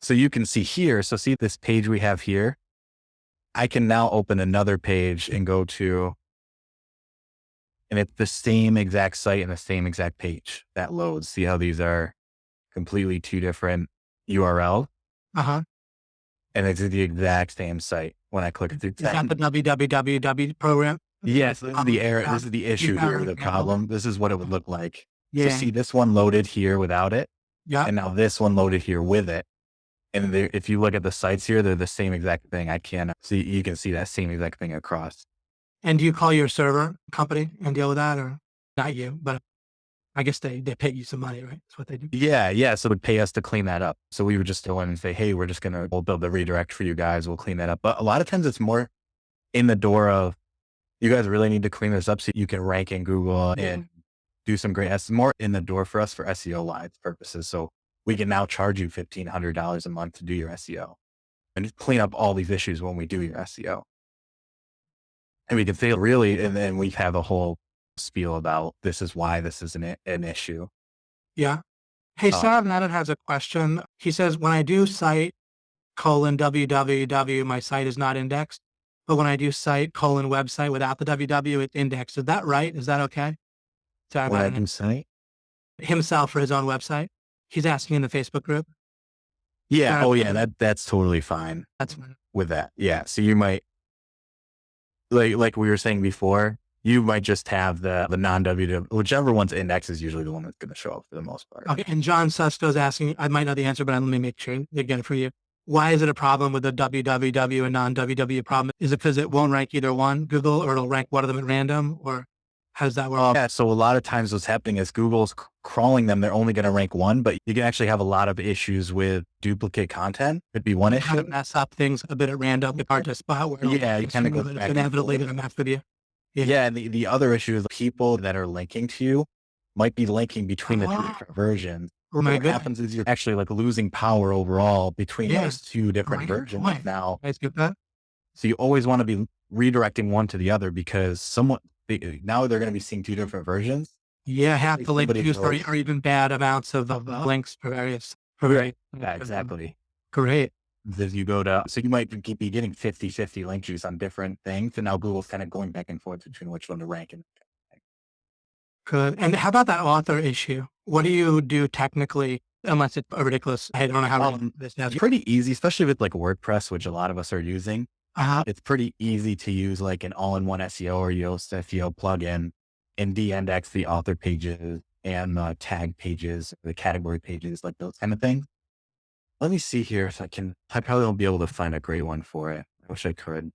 So you can see here. So see this page we have here. I can now open another page and go to, and it's the same exact site and the same exact page that loads. See how these are completely two different URLs? And it's the exact same site when I click. It's Is that the www program? Yes, this is the error. This is the issue here, the problem. This is what it would look like. Yeah. So see this one loaded here without it. Yeah. And now this one loaded here with it. And if you look at the sites here, they're the same exact thing. I can see, you can see that same exact thing across. And do you call your server company and deal with that, or not you, but I guess they pay you some money, right? That's what they do. Yeah. Yeah. So they'd pay us to clean that up. So we would just go in and say, hey, we'll build the redirect for you guys. We'll clean that up. But a lot of times it's more in the door of, you guys really need to clean this up so you can rank in Google and do some great, it's more in the door for us for SEO live purposes. So we can now charge you $1,500 a month to do your SEO and just clean up all these issues when we do your SEO. And we can say really, and then we have a whole spiel about this is why this is an issue. Yeah. Hey, Sam Nadit has a question. He says, when I do site :www, my site is not indexed. But when I do site :website without the www, it's indexed. Is that right? Is that okay? When I do site? Himself for his own website. He's asking in the Facebook group. Yeah. Oh yeah. That's totally fine. That's fine. With that. Yeah. So you might, like we were saying before, you might just have the non-www, whichever one's indexed is usually the one that's going to show up for the most part. Okay. And John Susko's asking, I might know the answer, but let me make sure they get it for you. Why is it a problem with the www and non-www problem? Is it because it won't rank either one, Google, or it'll rank one of them at random, or how does that work? Yeah, so a lot of times what's happening is Google's crawling them. They're only going to rank one, but you can actually have a lot of issues with duplicate content. Could be one issue. Mess up things a bit at random. It's hard to spot where. Yeah, you kind of go back. Inevitably going to mess with you. Yeah, and the other issue is people that are linking to you might be linking between the two different versions. What happens is you're actually like losing power overall between those two different versions now. So you always want to be redirecting one to the other because now they're going to be seeing two different versions. Yeah, half the link juice or even bad amounts of links for various. Yeah, exactly. Great. As you go to, so you might be getting 50-50 link juice on different things. And now Google's kind of going back and forth between which one to rank. Good. And how about that author issue? What do you do technically, unless it's ridiculous? I don't know how this now. It's pretty easy, especially with like WordPress, which a lot of us are using. It's pretty easy to use like an all-in-one SEO or Yoast SEO plugin and de-index the author pages and the tag pages, the category pages, like those kind of things. Let me see here if I probably won't be able to find a great one for it. I wish I could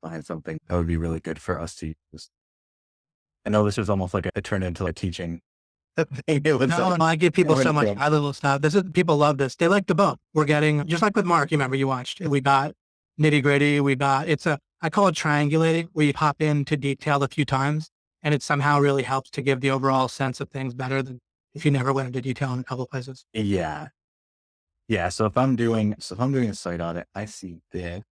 find something that would be really good for us to use. I know this was almost like it turned into a teaching. It was No, I give people so much high level stuff. People love this. They like the book. We're getting, just like with Mark, you remember you watched, we got nitty gritty. I call it triangulating, where you pop into detail a few times and it somehow really helps to give the overall sense of things better than if you never went into detail in a couple of places. Yeah. Yeah. So if I'm doing a site audit, I see this.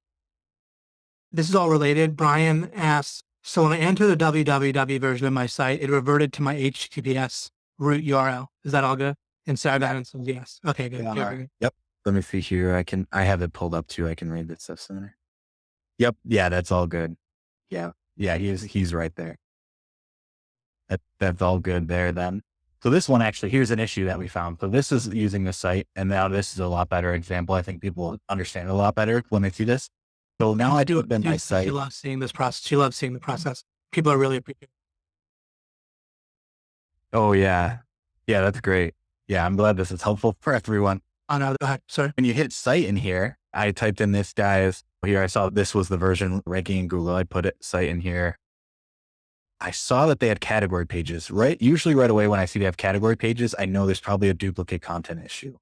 This is all related. Brian asks, so when I enter the www version of my site, it reverted to my HTTPS root URL. Is that all good? Instead of that, it's yes. Okay, good. Yeah. Yep. Let me see here. I have it pulled up too. I can read this stuff sooner. Yep. Yeah. That's all good. Yeah. Yeah. He's right there. That's all good there then. So this one actually, here's an issue that we found. So this is using the site, and now this is a lot better example. I think people understand it a lot better when they see this. So now I do it in my site. She loves seeing this process. She loves seeing the process. People are really appreciative. Oh yeah. Yeah, that's great. Yeah, I'm glad this is helpful for everyone. Oh no, go ahead. Sorry. When you hit site in here, I typed in this guy's here. I saw this was the version ranking in Google. I put it site in here. I saw that they had category pages, right? Usually right away when I see they have category pages, I know there's probably a duplicate content issue.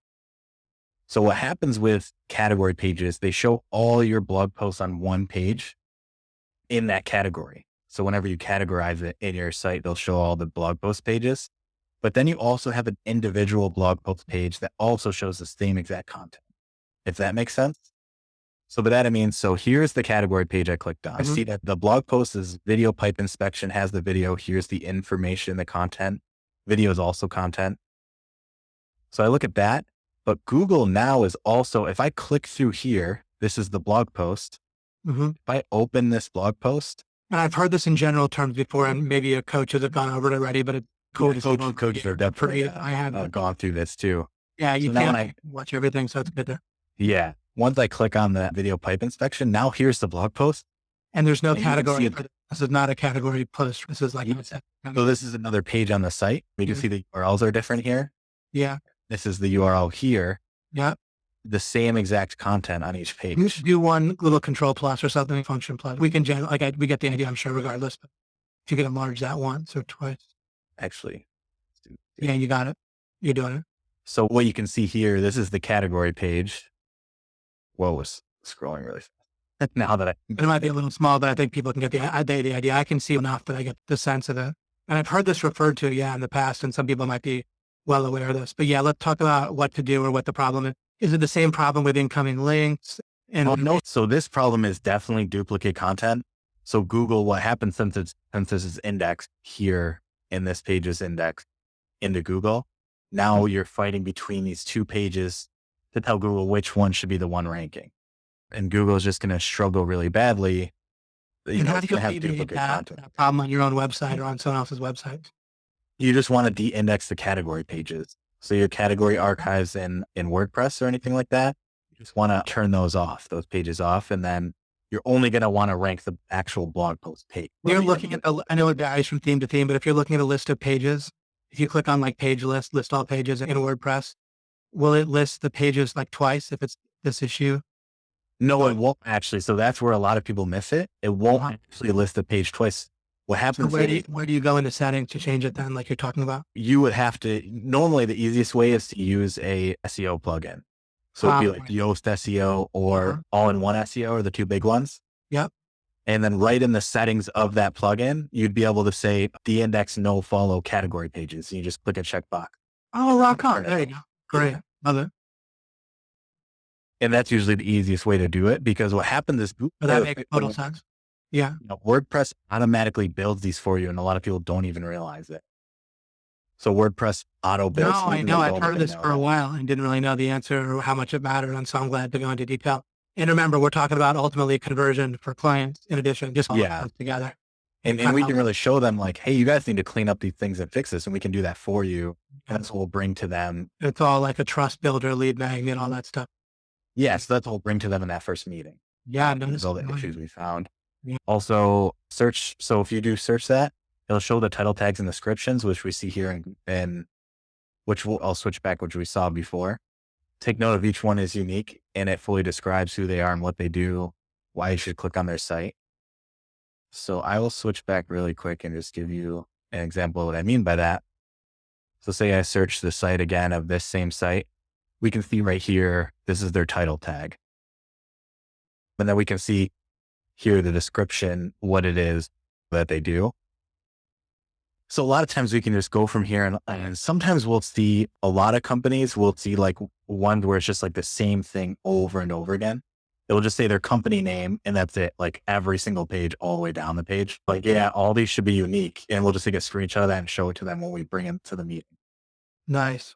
So what happens with category pages, they show all your blog posts on one page in that category. So whenever you categorize it in your site, they'll show all the blog post pages. But then you also have an individual blog post page that also shows the same exact content, if that makes sense. So by that I mean, so here's the category page I clicked on. I see that the blog post is video pipe inspection, has the video. Here's the information, the content. Video is also content. So I look at that, but Google now is also, if I click through here, this is the blog post. If I open this blog post. And I've heard this in general terms before, and maybe a coach has gone over it already, but Coaches are definitely I have gone through this too. Yeah, you can't watch everything, so it's good there. Yeah. Once I click on the video pipe inspection, now here's the blog post. And there's no category. This is not a category post. This is like, so this is another page on the site. We can see the URLs are different here. Yeah. This is the URL here. Yeah. The same exact content on each page. You should do one little control plus or something, function plus. We can we get the idea, I'm sure, regardless. But if you can enlarge that once or twice. Actually. Yeah, you got it. You're doing it. So what you can see here, this is the category page. Whoa, was scrolling really fast. Now that it might be a little small, but I think people can get the idea. I can see enough that I get the sense of it. And I've heard this referred to, in the past, and some people might be well aware of this. But yeah, let's talk about what to do or what the problem is. Is it the same problem with incoming links? And no, so this problem is definitely duplicate content. So Google, what happens since this is indexed here and this page is indexed into Google, now you're fighting between these two pages to tell Google which one should be the one ranking. And Google is just going to struggle really badly. And how do you alleviate that problem on your own website or on someone else's website? You just want to de-index the category pages. So your category archives in WordPress or anything like that, you just want to turn those pages off, and then you're only going to want to rank the actual blog post page. You're looking at I know it varies from theme to theme, but if you're looking at a list of pages, if you click on like page list all pages in WordPress, will it list the pages like twice if it's this issue? No, it won't actually. So that's where a lot of people miss it. It won't actually list the page twice. What happens? So where do you go into settings to change it then, like you're talking about? You would have to, normally the easiest way is to use a SEO plugin. So it'd be like Yoast SEO or All-in-One SEO are the two big ones. Yep. And then right in the settings of that plugin, you'd be able to say de-index no follow category pages. And you just click a checkbox. Oh, rock on. There you go. Great. Love it. And that's usually the easiest way to do it, because what happens is that makes total sense. Yeah. WordPress automatically builds these for you, and a lot of people don't even realize it. So WordPress auto builds. No, I know. I've heard this for a while and didn't really know the answer or how much it mattered. And so I'm glad to go into detail. And remember, we're talking about ultimately conversion for clients in addition, just all together. And we can really show them like, hey, you guys need to clean up these things and fix this. And we can do that for you. And that's what we'll bring to them. It's all like a trust builder, lead magnet, all that stuff. Yes, that's what we'll bring to them in that first meeting. Yeah. There's all the issues we found. Yeah. Also search. So if you do search that, it'll show the title tags and descriptions, which we see here and which I'll switch back, which we saw before. Take note of each one is unique and it fully describes who they are and what they do, why you should click on their site. So I will switch back really quick and just give you an example of what I mean by that. So say I search the site again of this same site, we can see right here, this is their title tag. And then we can see here the description, what it is that they do. So a lot of times we can just go from here and sometimes we'll see a lot of companies, we'll see like one where it's just like the same thing over and over again. It'll just say their company name and that's it, like every single page, all the way down the page. Like, yeah, all these should be unique. And we'll just take a screenshot of that and show it to them when we bring it to the meeting. Nice.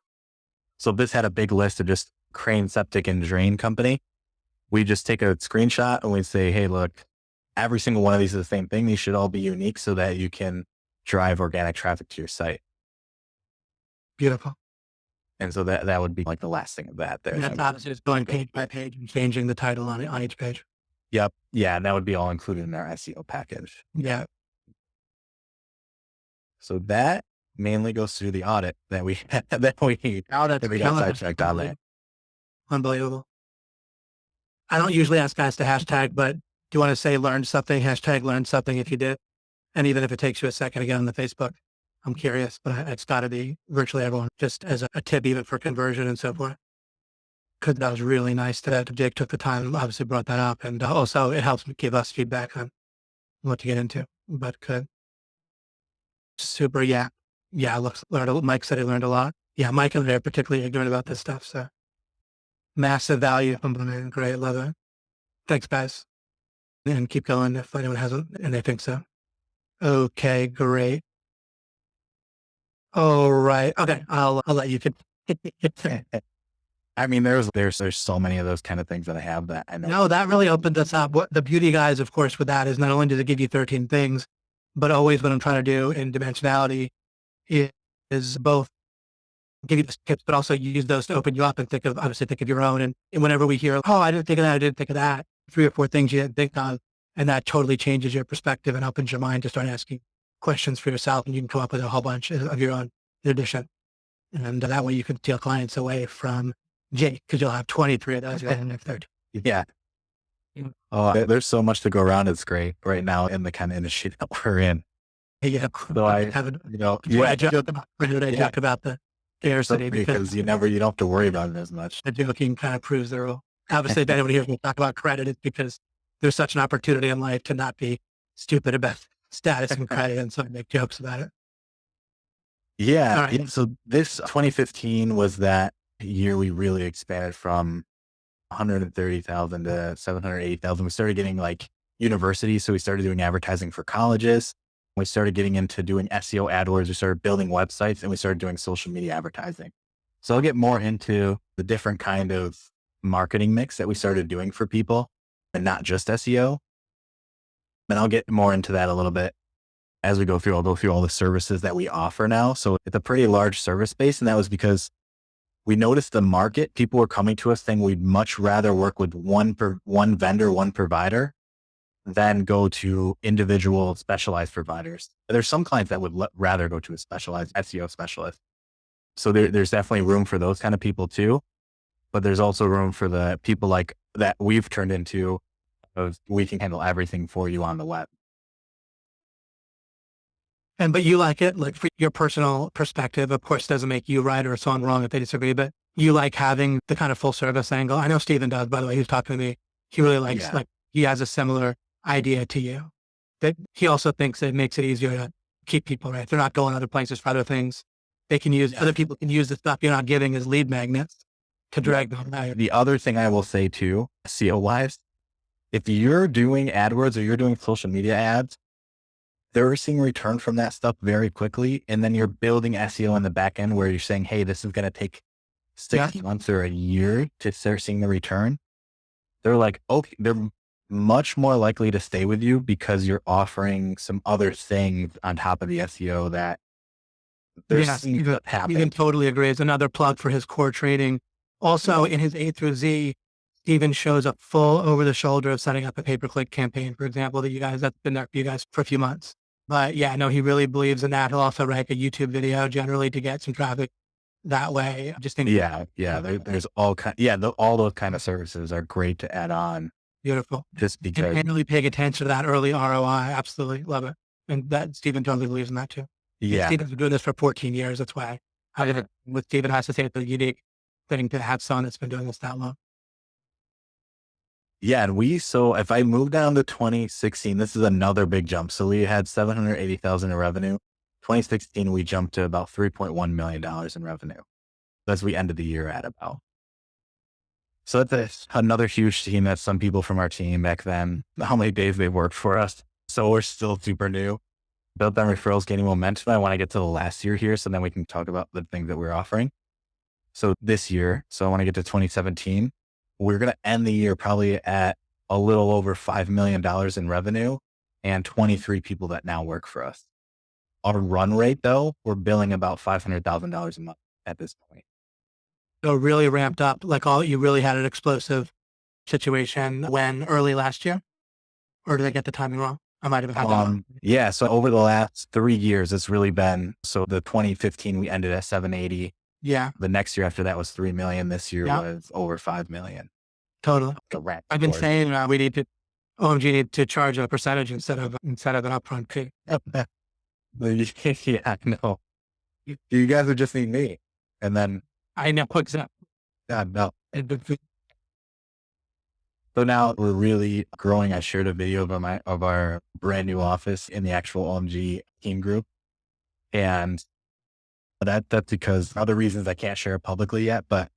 So if this had a big list of just Crane Septic and Drain Company, we just take a screenshot and we say, hey, look, every single one of these is the same thing. These should all be unique so that you can drive organic traffic to your site. Beautiful. And so that would be like the last thing of that there. And that's obviously just going page by page and changing the title on each page. Yep. Yeah. And that would be all included in our SEO package. Yeah. So that mainly goes through the audit that we got sidetracked on that. Unbelievable. I don't usually ask guys to hashtag, but do you want to say learn something, hashtag learn something if you did? And even if it takes you a second to get on the Facebook, I'm curious, but it's got to be virtually everyone, just as a tip, even for conversion and so forth. Because that was really nice that Jake took the time, obviously brought that up. And also it helps give us feedback on what to get into, but good. Super. Yeah. Yeah. Mike said he learned a lot. Yeah. Mike and I are particularly ignorant about this stuff. So massive value from them. Great. Love it. Thanks, guys. And keep going if anyone hasn't and they think so. Okay. Great. All right. Okay. I'll let you. I mean, there's so many of those kind of things that I have that I know. No, that really opened us up. What the beauty, guys, of course, with that is not only does it give you 13 things, but always what I'm trying to do in Dimensionality is both give you the tips, but also use those to open you up and think of your own. And whenever we hear, oh, I didn't think of that, I didn't think of that, 3 or 4 things you didn't think of, and that totally changes your perspective and opens your mind to start asking questions for yourself, and you can come up with a whole bunch of your own in addition. And that way you can steal clients away from Jake, because you'll have 23 of those in the 30. Yeah. Oh, there's so much to go around. It's great right now in the kind of industry that we're in. Yeah. So I joke about the scarcity because you don't have to worry about it as much. The joking kind of proves the rule. Obviously, if anybody hears me talk about credit, it's because there's such an opportunity in life to not be stupid about status and credit, and so I make jokes about it. Yeah. Right. So this 2015 was that year we really expanded from 130,000 to 780,000. We started getting like universities. So we started doing advertising for colleges. We started getting into doing SEO AdWords. We started building websites and we started doing social media advertising. So I'll get more into the different kind of marketing mix that we started doing for people and not just SEO. And I'll get more into that a little bit as we go through. I'll go through all the services that we offer now. So it's a pretty large service base. And that was because we noticed the market, people were coming to us saying we'd much rather work with one vendor, one provider than go to individual specialized providers. There's some clients that would rather go to a specialized SEO specialist. So there's definitely room for those kind of people too. But there's also room for the people like that we've turned into of we can handle everything for you on the web. But you like it, like for your personal perspective, of course, doesn't make you right or someone wrong if they disagree, but you like having the kind of full service angle. I know Steven does, by the way, he was talking to me. He really likes, like, he has a similar idea to you, that he also thinks it makes it easier to keep people, right? They're not going other places for other things. They can use, other people can use the stuff you're not giving as lead magnets to drag them out. The other thing I will say too, SEO wise, if you're doing AdWords or you're doing social media ads, they're seeing return from that stuff very quickly. And then you're building SEO in the back end where you're saying, hey, this is going to take 6 months or a year to start seeing the return. They're like, okay, they're much more likely to stay with you because you're offering some other things on top of the SEO that they're seeing happen. Steven totally agree. It's another plug for his core training. Also in his A through Z, Steven shows a full over the shoulder of setting up a pay-per-click campaign, for example, that's been there for you guys for a few months. But yeah, no, he really believes in that. He'll also rank a YouTube video generally to get some traffic that way. I just think. There's all all those kind of services are great to add on. Beautiful. Just because. And really paying attention to that early ROI. Absolutely love it. And that Steven totally believes in that too. Yeah. Steven's been doing this for 14 years. That's why with Steven has to say it's a unique thing to have someone that's been doing this that long. Yeah. And so if I move down to 2016, this is another big jump. So we had 780,000 in revenue. 2016, we jumped to about $3.1 million in revenue. That's we ended the year at about. So that's another huge team. That's some people from our team back then, how many days they worked for us. So we're still super new. Built on referrals, gaining momentum. I want to get to the last year here so then we can talk about the things that we're offering. So this year, so I want to get to 2017. We're going to end the year probably at a little over $5 million in revenue and 23 people that now work for us. Our run rate though, we're billing about $500,000 a month at this point. So really ramped up, you really had an explosive situation when early last year, or did I get the timing wrong? I might have had that wrong. Yeah. So over the last 3 years, it's really been, so the 2015, we ended at 780. Yeah, The next year after that was 3 million. This year was over 5 million. totally. Correct. I've been saying OMG need to charge a percentage instead of an upfront fee. Yeah, no. You guys would just need me. And then I know exactly. God, no. So now we're really growing. I shared a video of our brand new office in the actual OMG team group. And that's because other reasons I can't share it publicly yet, but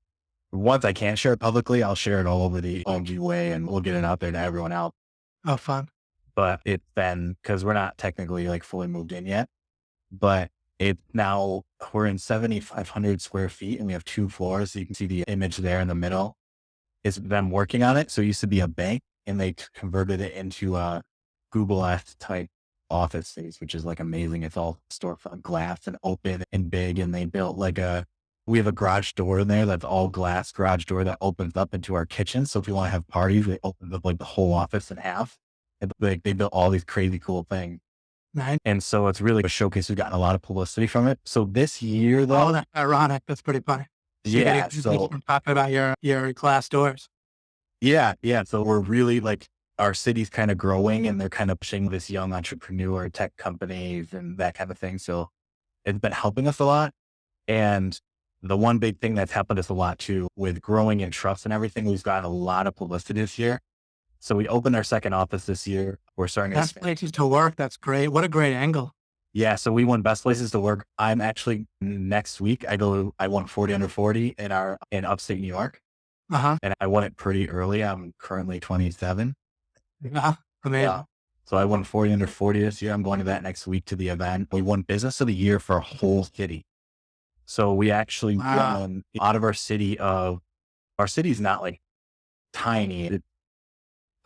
once I can share it publicly, I'll share it all over the OMG way and we'll get it out there to everyone else. Oh, fun. But it's been, cause we're not technically like fully moved in yet, but we're in 7,500 square feet and we have 2 floors. So you can see the image there in the middle. It's them working on it. So it used to be a bank and they converted it into a Google-esque type office space, which is like amazing. It's all storefront glass and open and big. And they built we have a garage door in there that's all glass garage door that opens up into our kitchen. So if you want to have parties, they open up like the whole office in half. And they built all these crazy cool things. Nice. And so it's really a showcase. We've gotten a lot of publicity from it. So this year though. Oh, that's ironic. That's pretty funny. Yeah. So talking about your glass doors. Yeah. Yeah. So we're really our city's kind of growing and they're kind of pushing this young entrepreneur tech companies and that kind of thing. So it's been helping us a lot. And the one big thing that's helped us a lot too with growing in trust and everything, we've gotten a lot of publicity this year. So we opened our second office this year. We're starting to Best places to work. That's great. What a great angle. Yeah. So we won best places to work. I'm actually next week. I won 40 under 40 in upstate New York. And I won it pretty early. I'm currently 27. Yeah. Amazing. Yeah. So I won 40 under 40 this year. I'm going to that next week to the event. We won business of the year for a whole city. So we actually won out of our city. Our city's not tiny.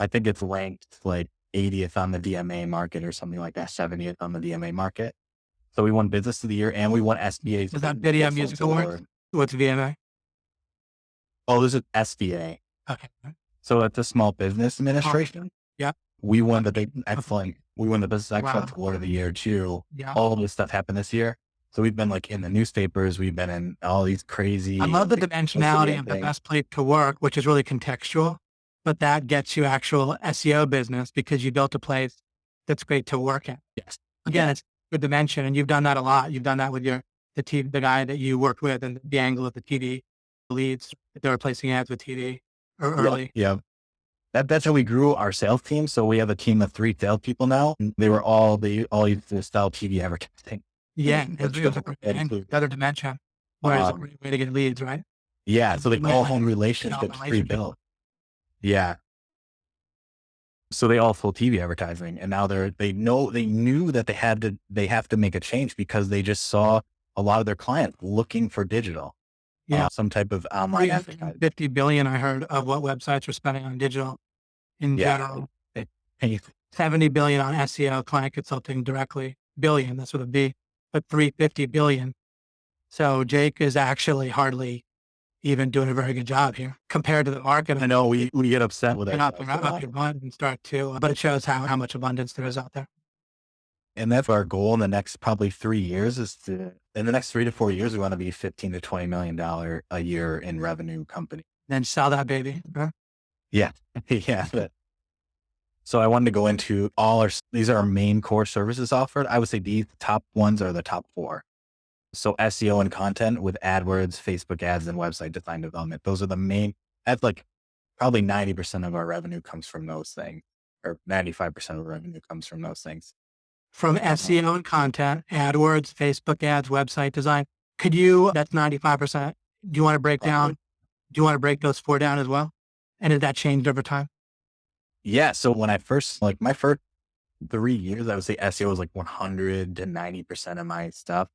I think it's ranked 80th on the DMA market or something like that, 70th on the DMA market. So we won business of the year and we won SBA's. Is that Video Music Award? What's VMA? Oh, this is SBA. Okay. So it's a Small Business Administration. Yeah. We won the Business Excellence Award of the year too. Yeah. All of this stuff happened this year. So we've been in the newspapers. We've been in all these crazy. I love the dimensionality of the best place to work, which is really contextual, but that gets you actual SEO business because you built a place that's great to work at. Yes. Again, it's good dimension. And you've done that a lot. You've done that with the guy that you worked with and the angle of the TV leads. They were placing ads with TV early. Yeah. That's how we grew our sales team. So we have a team of 3 salespeople now. They all used to sell TV advertising. Yeah. The other dimension. Whereas a great way to get leads, right? Yeah. So they all home relationships pre-built. Yeah. So they all sold TV advertising and now they knew that they have to make a change because they just saw a lot of their clients looking for digital. Yeah. Some type of online advertising. 50 billion, I heard, of what websites are spending on digital in general. 70 billion on SEO, client consulting directly. Billion, that's with a B, but 350 billion. So Jake is actually hardly even doing a very good job here compared to the market. I know we get upset with that. Up your butt and start to, but it shows how much abundance there is out there. And that's our goal in the next probably 3 years in the next 3 to 4 years, we want to be $15 to $20 million a year in revenue company. Then sell that baby. Huh? Yeah. Yeah. So I wanted to go into these are our main core services offered. I would say these top ones are the top 4. So SEO and content with AdWords, Facebook ads, and website design development. Those are the main, that's like probably 90% of our revenue comes from those things, or 95% of revenue comes from those things. From SEO and content, AdWords, Facebook ads, website design. That's 95%. Do you want to break down, do you want to break those 4 down as well? And has that changed over time? Yeah. So when I first, like my first 3 years, I would say SEO was like 100 to 90% of my stuff.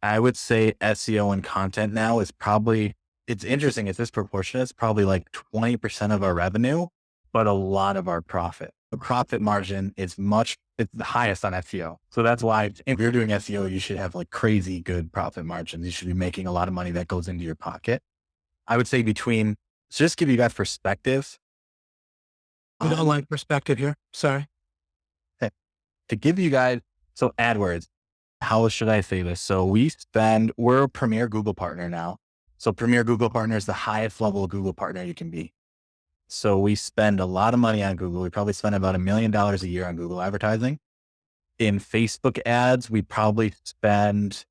I would say SEO and content now is probably, it's interesting. It's disproportionate. It's probably like 20% of our revenue, but a lot of our profit. The profit margin is it's the highest on SEO. So that's why if you're doing SEO, you should have like crazy good profit margins. You should be making a lot of money that goes into your pocket. I would say so just give you guys perspective. We don't like perspective here. Sorry. To give you guys, so AdWords, how should I say this? So we're a premier Google partner now. So premier Google partner is the highest level of Google partner you can be. So we spend a lot of money on Google. We probably spend about $1 million a year on Google advertising. In Facebook ads, we probably spend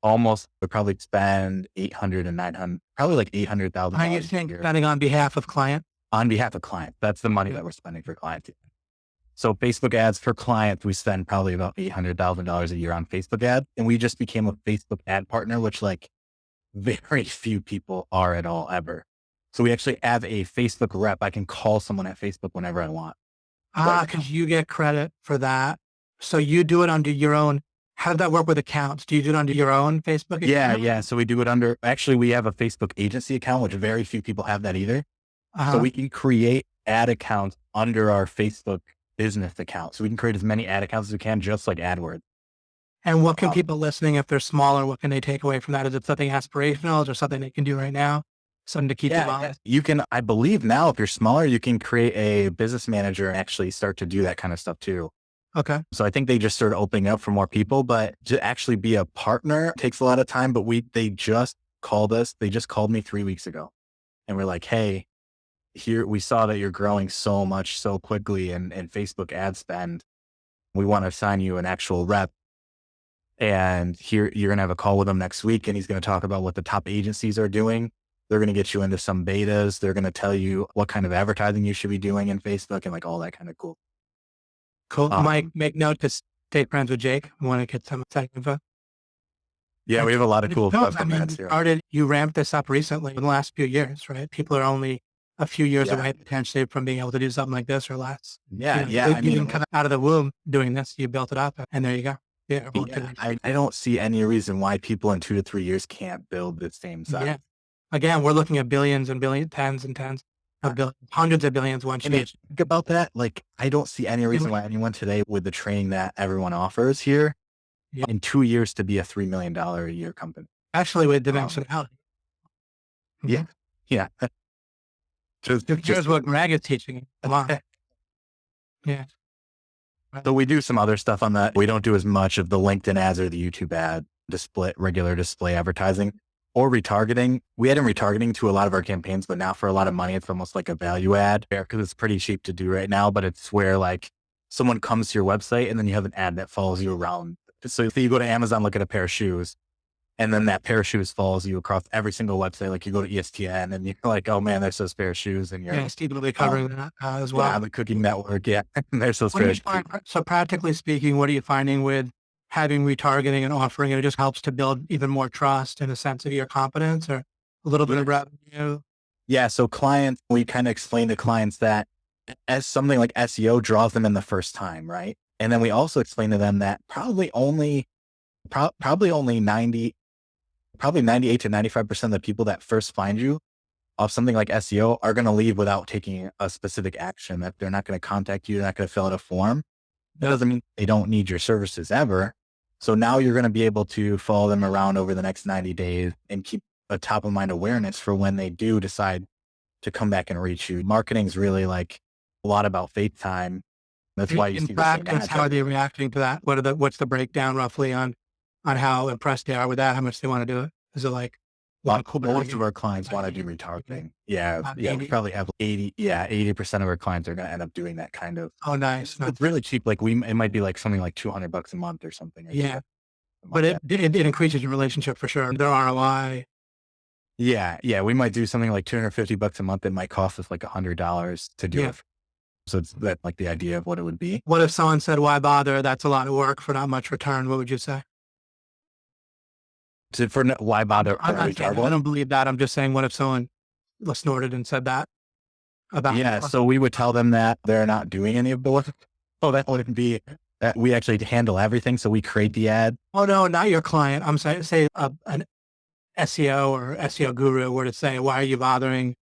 800 and 900, probably like $800,000. Are you saying spending on behalf of client? On behalf of clients. That's the money that we're spending for clients. So Facebook ads for clients, we spend probably about $800,000 a year on Facebook ads. And we just became a Facebook ad partner, which like very few people are at all ever. So we actually have a Facebook rep. I can call someone at Facebook whenever I want. Because you get credit for that. So you do it under your own. How does that work with accounts? Do you do it under your own Facebook account? Yeah. So we do it actually, we have a Facebook agency account, which very few people have that either. So we can create ad accounts under our Facebook business account. So we can create as many ad accounts as we can, just like AdWords. And what can people listening, if they're smaller, what can they take away from that? Is it something aspirational? Is there something they can do right now? Something to keep in mind? You can, I believe now, if you're smaller, you can create a business manager and actually start to do that kind of stuff too. Okay. So I think they just started opening up for more people, but to actually be a partner takes a lot of time. But they just called us. They just called me 3 weeks ago and we're like, hey, here, we saw that you're growing so much so quickly in Facebook ad spend. We want to assign you an actual rep. And here you're going to have a call with him next week. And he's going to talk about what the top agencies are doing. They're going to get you into some betas. They're going to tell you what kind of advertising you should be doing in Facebook and like all that kind of cool. Cool. Mike, make note to stay friends with Jake. I want to get some exciting info. Yeah, we have a lot of cool stuff. You ramped this up recently in the last few years, right? People are only a few years away potentially from being able to do something like this or less. Yeah. You didn't come out of the womb doing this. You built it up and there you go. Yeah. I don't see any reason why people in 2 to 3 years can't build the same size. Yeah. Again, we're looking at billions and billions, tens and tens of billions, hundreds of billions once you think about that. Like, I don't see any reason why anyone today with the training that everyone offers here in 2 years to be a $3 million a year company. Actually with Dimensionality. Yeah. Here's what Greg is teaching. Come on. Yeah. So we do some other stuff on that. We don't do as much of the LinkedIn ads or the YouTube ad regular display advertising or retargeting. We had retargeting to a lot of our campaigns, but now for a lot of money, it's almost like a value ad because it's pretty cheap to do right now, but it's where like someone comes to your website and then you have an ad that follows you around. So if you go to Amazon, look at a pair of shoes, and then that pair of shoes follows you across every single website. Like you go to ESPN and you're like, oh man, there's those pair of shoes. And you're Steve will be covering that as well. Yeah, the Cooking Network. Yeah. There's those pair of shoes. So practically speaking, what are you finding with having retargeting and offering it? It just helps to build even more trust and a sense of your competence or a little bit of revenue. Yeah. So clients, we kind of explain to clients that as something like SEO draws them in the first time, right? And then we also explain to them that probably 98 to 95% of the people that first find you off something like SEO are going to leave without taking a specific action, that they're not going to contact you. They're not going to fill out a form. That doesn't mean they don't need your services ever. So now you're going to be able to follow them around over the next 90 days and keep a top of mind awareness for when they do decide to come back and reach you. Marketing is really like a lot about faith time. That's why you see practice, how are they reacting to that? What's the breakdown roughly on how impressed they are with that? How much they want to do it? Is it like Most of our clients want to do retargeting. Yeah. About Yeah. We 80? probably have 80% of our clients are going to end up doing that kind of. Oh, nice. It's really cheap. Like it might be like something like $200 a month or something. Or Yeah. something But like that. it increases your relationship for sure. Their ROI. Yeah. Yeah. We might do something like $250 a month. It might cost us like $100 to do Yeah. it. So it's that like the idea of what it would be. What if someone said, why bother? That's a lot of work for not much return. What would you say? Why bother? I'm not saying, I don't believe that. I'm just saying, what if someone snorted and said that about? Yeah. So we would tell them that they're not doing any of the work. Oh, that wouldn't be that we actually handle everything. So we create the ad. Oh no, not your client. I'm saying, say an SEO or SEO guru were to say, why are you bothering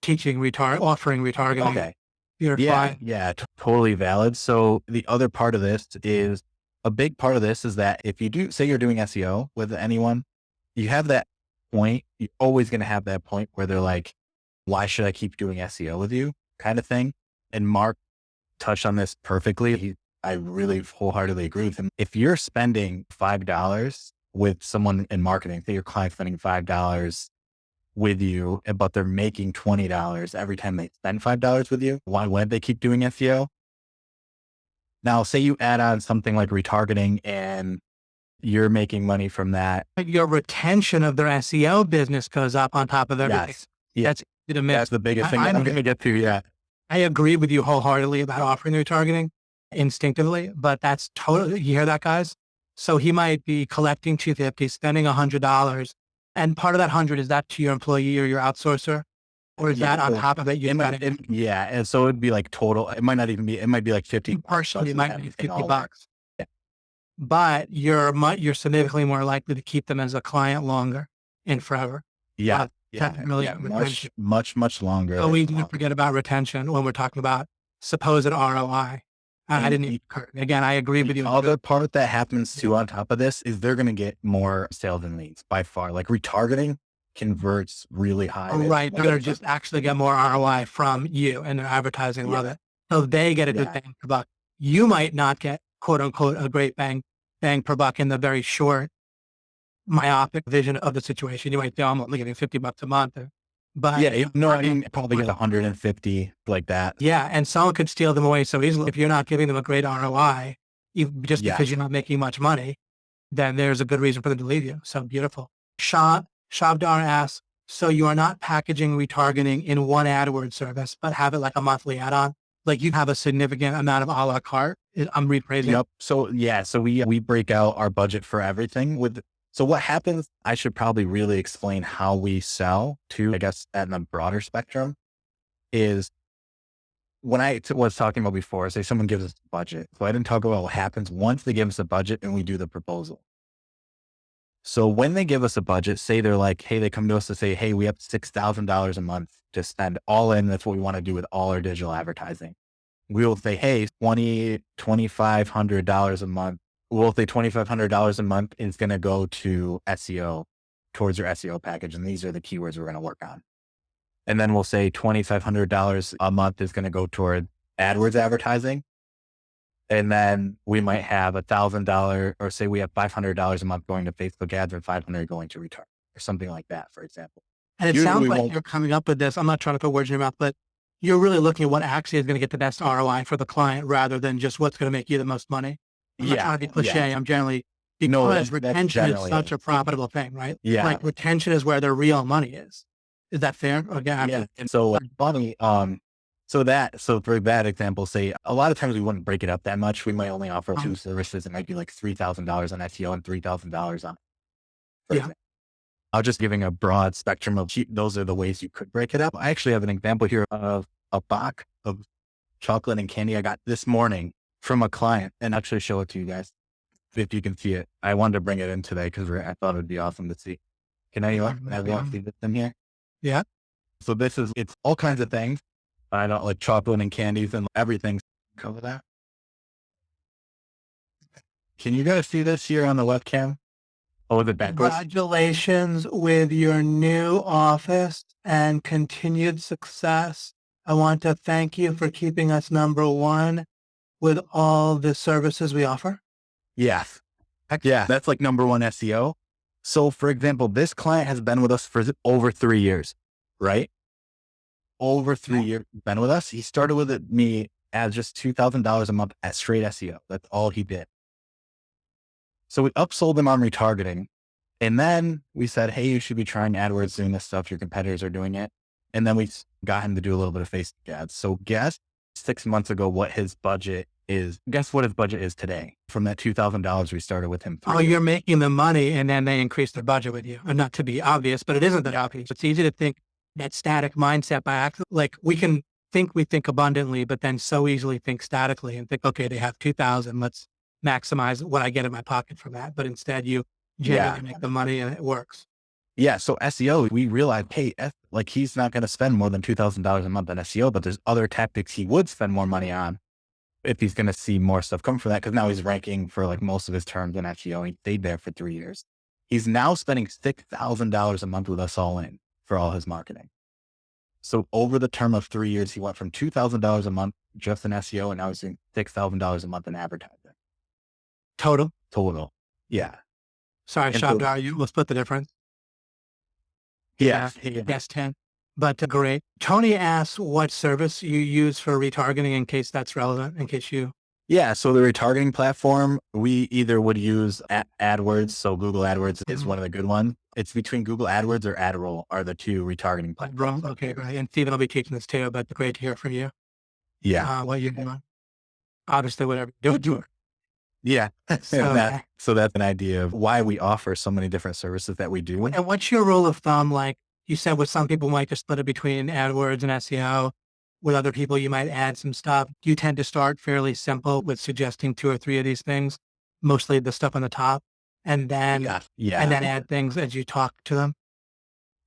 offering retargeting? Okay. Your Yeah. client. Yeah. Totally valid. So the other part of this is a big part of this is that if you do say you're doing SEO with anyone, you have that point. You're always going to have that point where they're like, why should I keep doing SEO with you kind of thing? And Mark touched on this perfectly. I really wholeheartedly agree with him. If you're spending $5 with someone in marketing, say your client's spending $5 with you, but they're making $20 every time they spend $5 with you, why would they keep doing SEO? Now, say you add on something like retargeting and you're making money from that. Your retention of their SEO business goes up on top of everything. Yes. Yeah. That's easy to miss. That's the biggest thing that I'm going to get to. Yeah. I agree with you wholeheartedly about offering the retargeting instinctively, but that's totally, you hear that, guys? So he might be collecting $250, spending $100, and part of that 100 is that to your employee or your outsourcer, or is that on top of it? Yeah, and so it'd be like total. It might not even be. It might be like 50. Partially, it might be $50, but you're significantly more likely to keep them as a client longer and forever. Yeah. Much longer. So we forget about retention when we're talking about supposed ROI. I didn't even, again, I agree with you. The other part that happens too on top of this is they're going to get more sales and leads by far. Like retargeting converts really high. Oh, right. They're going to just actually get more ROI from you and their advertising love it. So they get a good bang per buck. You might not get quote unquote a great bang per buck in the very short myopic vision of the situation. You might say, I'm only getting $50 a month. But I mean, probably get 150 like that. Yeah. And someone could steal them away so easily. If you're not giving them a great ROI, because you're not making much money, then there's a good reason for them to leave you. So beautiful. Shabdar asks, so you are not packaging retargeting in one AdWords service, but have it like a monthly add-on? Like you have a significant amount of a la carte? I'm rephrasing. Yep. So we break out our budget for everything so what happens, I should probably really explain how we sell to, I guess, at the broader spectrum is when I was talking about before, say someone gives us a budget. So I didn't talk about what happens once they give us a budget and we do the proposal. So when they give us a budget, say they're like, hey, they come to us to say, hey, we have $6,000 a month to spend all in. That's what we want to do with all our digital advertising. We will say, hey, $2,500 a month. We'll say $2,500 a month is going to go to SEO, towards your SEO package. And these are the keywords we're going to work on. And then we'll say $2,500 a month is going to go toward AdWords advertising. And then we might have $1,000 or say we have $500 a month going to Facebook ads and $500 going to return or something like that, for example. And it sounds like you're coming up with this. I'm not trying to put words in your mouth, but you're really looking at what actually is going to get the best ROI for the client rather than just what's going to make you the most money. I'm not trying to be cliche. I'm generally, because retention is such a profitable thing, right? Yeah. Like retention is where the real money is. Is that fair? Yeah. And so funny, so for that example, say a lot of times we wouldn't break it up that much. We might only offer two services. It might be like $3,000 on SEO and $3,000 on. I'm just giving a broad spectrum of those are the ways you could break it up. I actually have an example here of a box of chocolate and candy I got this morning from a client, and I'll actually show it to you guys if you can see it. I wanted to bring it in today because I thought it'd be awesome to see. Can everyone see this in here? Yeah. So it's all kinds of things. I don't like chocolate and candies and everything. Cover that. Can you guys see this here on the webcam? Oh, is it backwards? Congratulations with your new office and continued success. I want to thank you for keeping us number one with all the services we offer. Yes. Yeah. That's like number one SEO. So for example, this client has been with us for over 3 years, right? Over 3 years been with us. He started with me as just $2,000 a month at straight SEO. That's all he did. So we upsold him on retargeting. And then we said, hey, you should be trying AdWords doing this stuff. Your competitors are doing it. And then we got him to do a little bit of Facebook ads. So guess 6 months ago what his budget is. Guess what his budget is today from that $2,000 we started with him. Oh, you're making the money and then they increase their budget with you. And not to be obvious, but it isn't that obvious. It's easy to think that static mindset by accident. Like we think abundantly, but then so easily think statically and think, okay, they have 2,000. Let's maximize what I get in my pocket from that. But instead you genuinely make the money and it works. Yeah. So SEO, we realized, hey, like he's not going to spend more than $2,000 a month on SEO, but there's other tactics he would spend more money on if he's going to see more stuff come from that. Cause now he's ranking for like most of his terms in SEO. He stayed there for 3 years. He's now spending $6,000 a month with us all in for all his marketing. So over the term of 3 years, he went from $2,000 a month just in SEO, and now he's doing $6,000 a month in advertising. Total. Yeah. Sorry, And shop so- value. We'll split the difference. Yeah. Yes, 10. But great. Tony asks what service you use for retargeting in case that's relevant, in case you. Yeah. So the retargeting platform, we either would use AdWords. So Google AdWords is one of the good ones. It's between Google AdWords or AdRoll are the two retargeting platforms. Okay, great. And Stephen will be teaching this too, but great to hear from you. Yeah. What you're doing. Obviously, whatever you're doing. Yeah. So, So that's an idea of why we offer so many different services that we do. and what's your rule of thumb? Like you said, with some people might just split it between AdWords and SEO. With other people, you might add some stuff. Do you tend to start fairly simple with suggesting 2 or 3 of these things, mostly the stuff on the top, and then and then add things as you talk to them?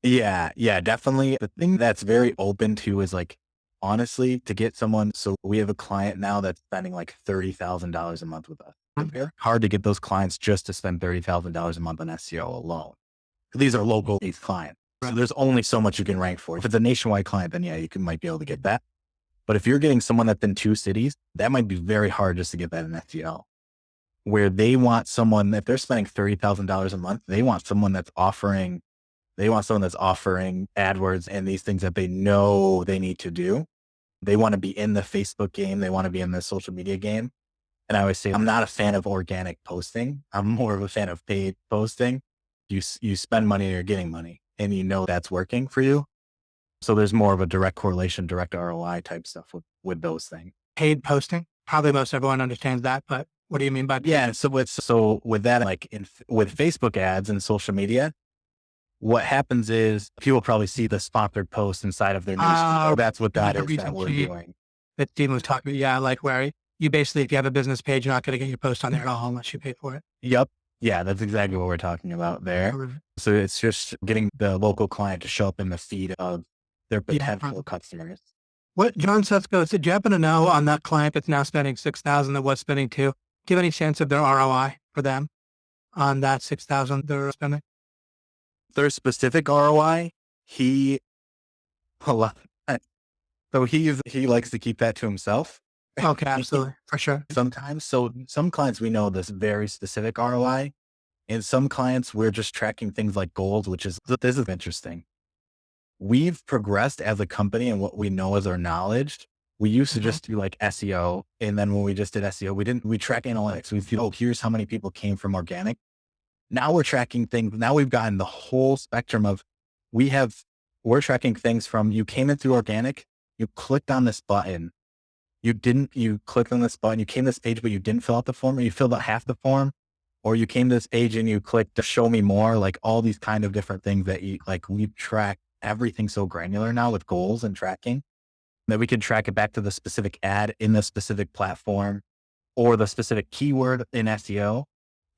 Yeah, definitely. The thing that's very open to is like, honestly, to get someone. So we have a client now that's spending like $30,000 a month with us. It's hard to get those clients just to spend $30,000 a month on SEO alone. These are local based clients. So there's only so much you can rank for. If it's a nationwide client, then yeah, might be able to get that. But if you're getting someone that's in 2 cities, that might be very hard just to get that in SEO. Where they want someone, if they're spending $30,000 a month, they want someone that's offering AdWords and these things that they know they need to do. They want to be in the Facebook game. They want to be in the social media game. And I always say, I'm not a fan of organic posting. I'm more of a fan of paid posting. You spend money and you're getting money and you know that's working for you. So there's more of a direct correlation, direct ROI type stuff with those things. Paid posting? Probably most everyone understands that, but what do you mean by paid? Yeah. So with that, like with Facebook ads and social media, what happens is people probably see the sponsored post inside of their news. That's what that is that we're doing. That Steve was talking about. Yeah, like where you basically, if you have a business page, you're not going to get your post on there at all unless you pay for it. Yep. Yeah, that's exactly what we're talking about there. So it's just getting the local client to show up in the feed of their potential customers. What John Susko said, do you happen to know on that client that's now spending $6,000 that was spending $2,000, do you have any sense of their ROI for them on that $6,000 they're spending? Their specific ROI, he likes to keep that to himself. Okay, absolutely, for sure. Sometimes, so some clients we know this very specific ROI, and some clients we're just tracking things like goals, this is interesting. We've progressed as a company and what we know as our knowledge. We used to just do like SEO, and then when we just did SEO, we track analytics. We feel, here's how many people came from organic. Now we're tracking things. Now we've gotten the whole spectrum of, we're tracking things from you came in through organic, you clicked on this button, you clicked on this button, you came to this page, but you didn't fill out the form, or you filled out half the form, or you came to this page and you clicked to show me more, like all these kind of different things that we track everything so granular now with goals and tracking that we can track it back to the specific ad in the specific platform or the specific keyword in SEO.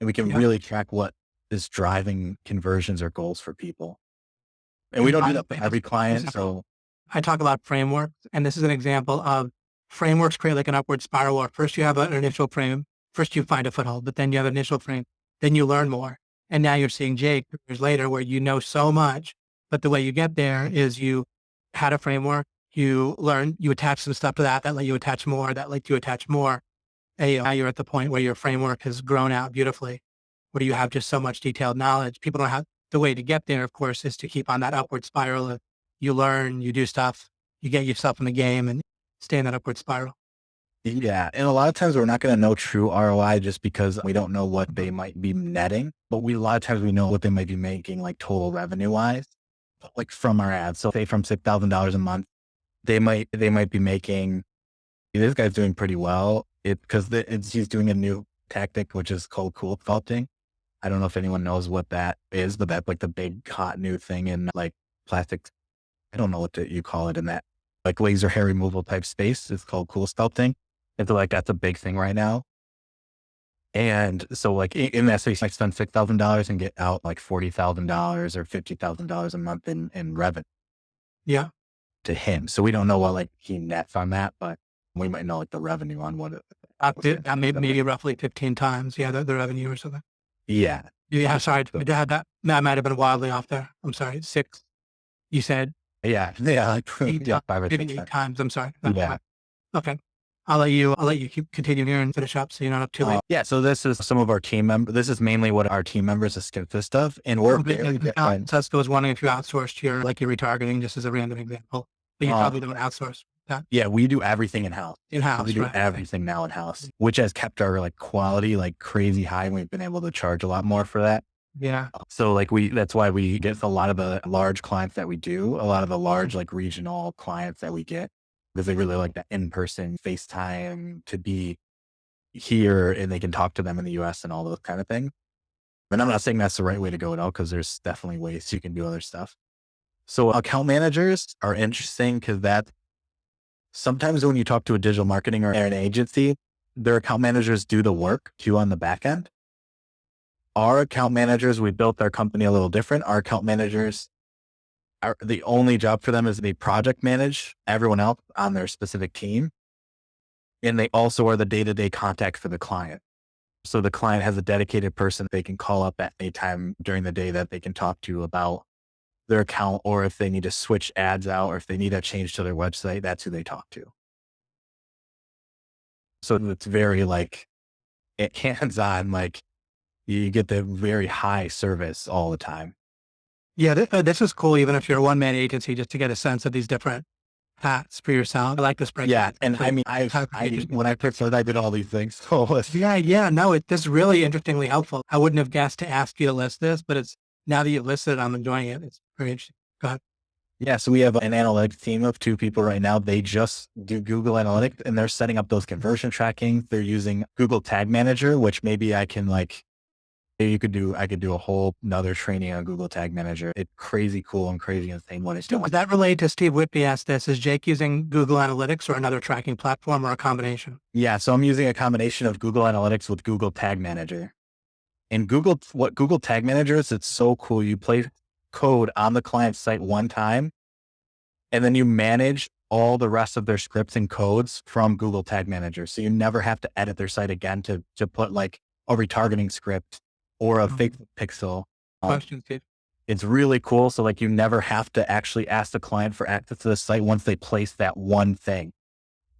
And we can really track what is driving conversions or goals for people. And we don't do that for every client. So I talk about frameworks, and this is an example of frameworks create like an upward spiral where first you have an initial frame, first you find a foothold, but then you have an initial frame, then you learn more. And now you're seeing Jake years later where you know so much, but the way you get there is you had a framework, you learn, you attach some stuff to that let you attach more, that let you attach more. And now you're at the point where your framework has grown out beautifully. where you have just so much detailed knowledge. People don't have the way to get there, of course, is to keep on that upward spiral of you learn, you do stuff, you get yourself in the game and stay in that upward spiral. Yeah. And a lot of times we're not going to know true ROI just because we don't know what they might be netting, but a lot of times we know what they might be making like total revenue wise, like from our ads. So say from $6,000 a month, they might be making, this guy's doing pretty well. He's doing a new tactic, which is called cool sculpting. I don't know if anyone knows what that is, but that's like the big hot new thing in like plastics. I don't know what you call it in that like laser hair removal type space. It's called cool sculpting. And so like, that's a big thing right now. And so like in that space, I spend $6,000 and get out like $40,000 or $50,000 a month in revenue Yeah. to him. So we don't know what like he nets on that, but we might know like the revenue on what it. Maybe roughly 15 times. Yeah. The revenue or something. Yeah. Yeah. Sorry. That might have been wildly off there. I'm sorry. 6, you said Yeah. Yeah. Like 8, yeah, 5 or 6 maybe 8 times. times. I'm sorry. Yeah. Okay. I'll let you keep continue here and finish up so you're not up too late. Yeah. So this is some of our team members. This is mainly what our team members consist of. And we're Tesco was wondering if you outsourced your retargeting, just as a random example, but you probably don't outsource that yeah, we do everything in-house. in-house. We do Right. everything now in-house, which has kept our like quality like crazy high. And we've been able to charge a lot more for that. Yeah. So like that's why we get a lot of the large clients that we do, a lot of the large like regional clients that we get, because they really like that in-person FaceTime to be here and they can talk to them in the US and all those kind of things. And I'm not saying that's the right way to go at all, because there's definitely ways you can do other stuff. So account managers are interesting because that sometimes when you talk to a digital marketing or an agency, their account managers do the work too on the back end. Our account managers, we built our company a little different. Our account managers are the only job for them is they project manage everyone else on their specific team. And they also are the day-to-day contact for the client. So the client has a dedicated person they can call up at any time during the day that they can talk to about their account, or if they need to switch ads out, or if they need a change to their website, that's who they talk to. So it's very like hands-on, like you get the very high service all the time. Yeah. This is cool. Even if you're a one-man agency, just to get a sense of these different hats for yourself. I like this breakdown. Yeah. And I mean, when I first started, I did all these things. So Yeah. No, this is really interestingly helpful. I wouldn't have guessed to ask you to list this, but it's now that you've listed it, I'm enjoying it. It's very interesting. Go ahead. yeah, so we have an analytics team of 2 people right now. They just do Google Analytics and they're setting up those conversion tracking. They're using Google Tag Manager, which maybe I could do a whole nother training on Google Tag Manager. It's crazy cool and crazy insane what it's doing. Was that related to Steve Whitby asked this? Is Jake using Google Analytics or another tracking platform or a combination? Yeah, so I'm using a combination of Google Analytics with Google Tag Manager. And what Google Tag Manager is, it's so cool. You place code on the client site one time, and then you manage all the rest of their scripts and codes from Google Tag Manager. So you never have to edit their site again to put like a retargeting script or a fake pixel. Question, Steve. It's really cool. So like you never have to actually ask the client for access to the site once they place that one thing.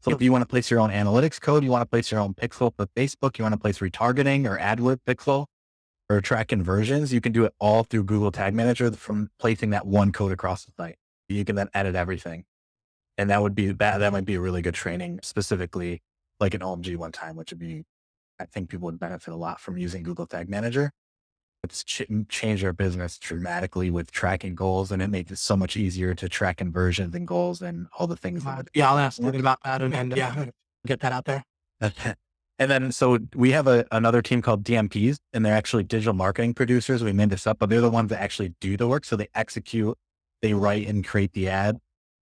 So if you want to place your own analytics code, you want to place your own pixel for Facebook, you want to place retargeting or AdWords pixel or track conversions, you can do it all through Google Tag Manager from placing that one code across the site. You can then edit everything. And that might be a really good training, specifically like an OMG one time, which would be, I think people would benefit a lot from using Google Tag Manager. It's changed our business dramatically with tracking goals, and it makes it so much easier to track conversions and goals and all the things. Yeah, I'll ask David about that and get that out there. And then, so we have another team called DMPs, and they're actually digital marketing producers. We made this up, but they're the ones that actually do the work. So they execute, they write and create the ad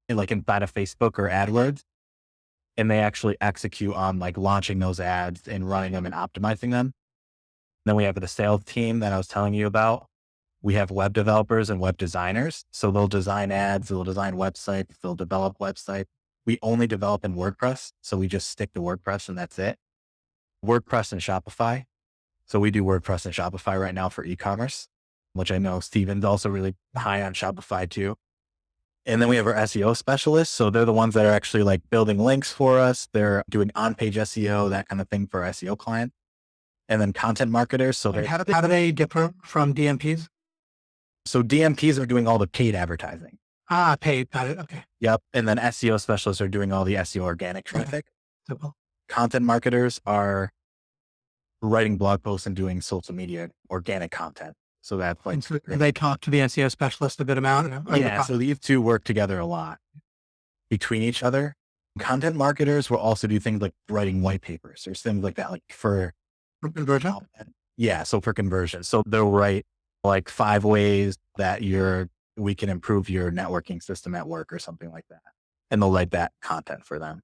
like inside of Facebook or AdWords. And they actually execute on like launching those ads and running them and optimizing them. Then we have the sales team that I was telling you about. We have web developers and web designers. So they'll design ads, they'll design websites, they'll develop websites. We only develop in WordPress. So we just stick to WordPress and that's it. WordPress and Shopify. So we do WordPress and Shopify right now for e-commerce, which I know Steven's also really high on Shopify too. And then we have our SEO specialists. So they're the ones that are actually like building links for us. They're doing on-page SEO, that kind of thing for our SEO clients. and then content marketers. So How do they differ from DMPs? So DMPs are doing all the paid advertising. Paid. Got it. Okay. Yep. And then SEO specialists are doing all the SEO organic traffic. Simple. Content marketers are writing blog posts and doing social media organic content. So that's like, So they talk to the SEO specialist a good amount. yeah. So these two work together a lot between each other. Content marketers will also do things like writing white papers or things like that, like for conversion. Yeah. So for conversion. So they'll write like 5 ways that we can improve your networking system at work or something like that. And they'll write that content for them.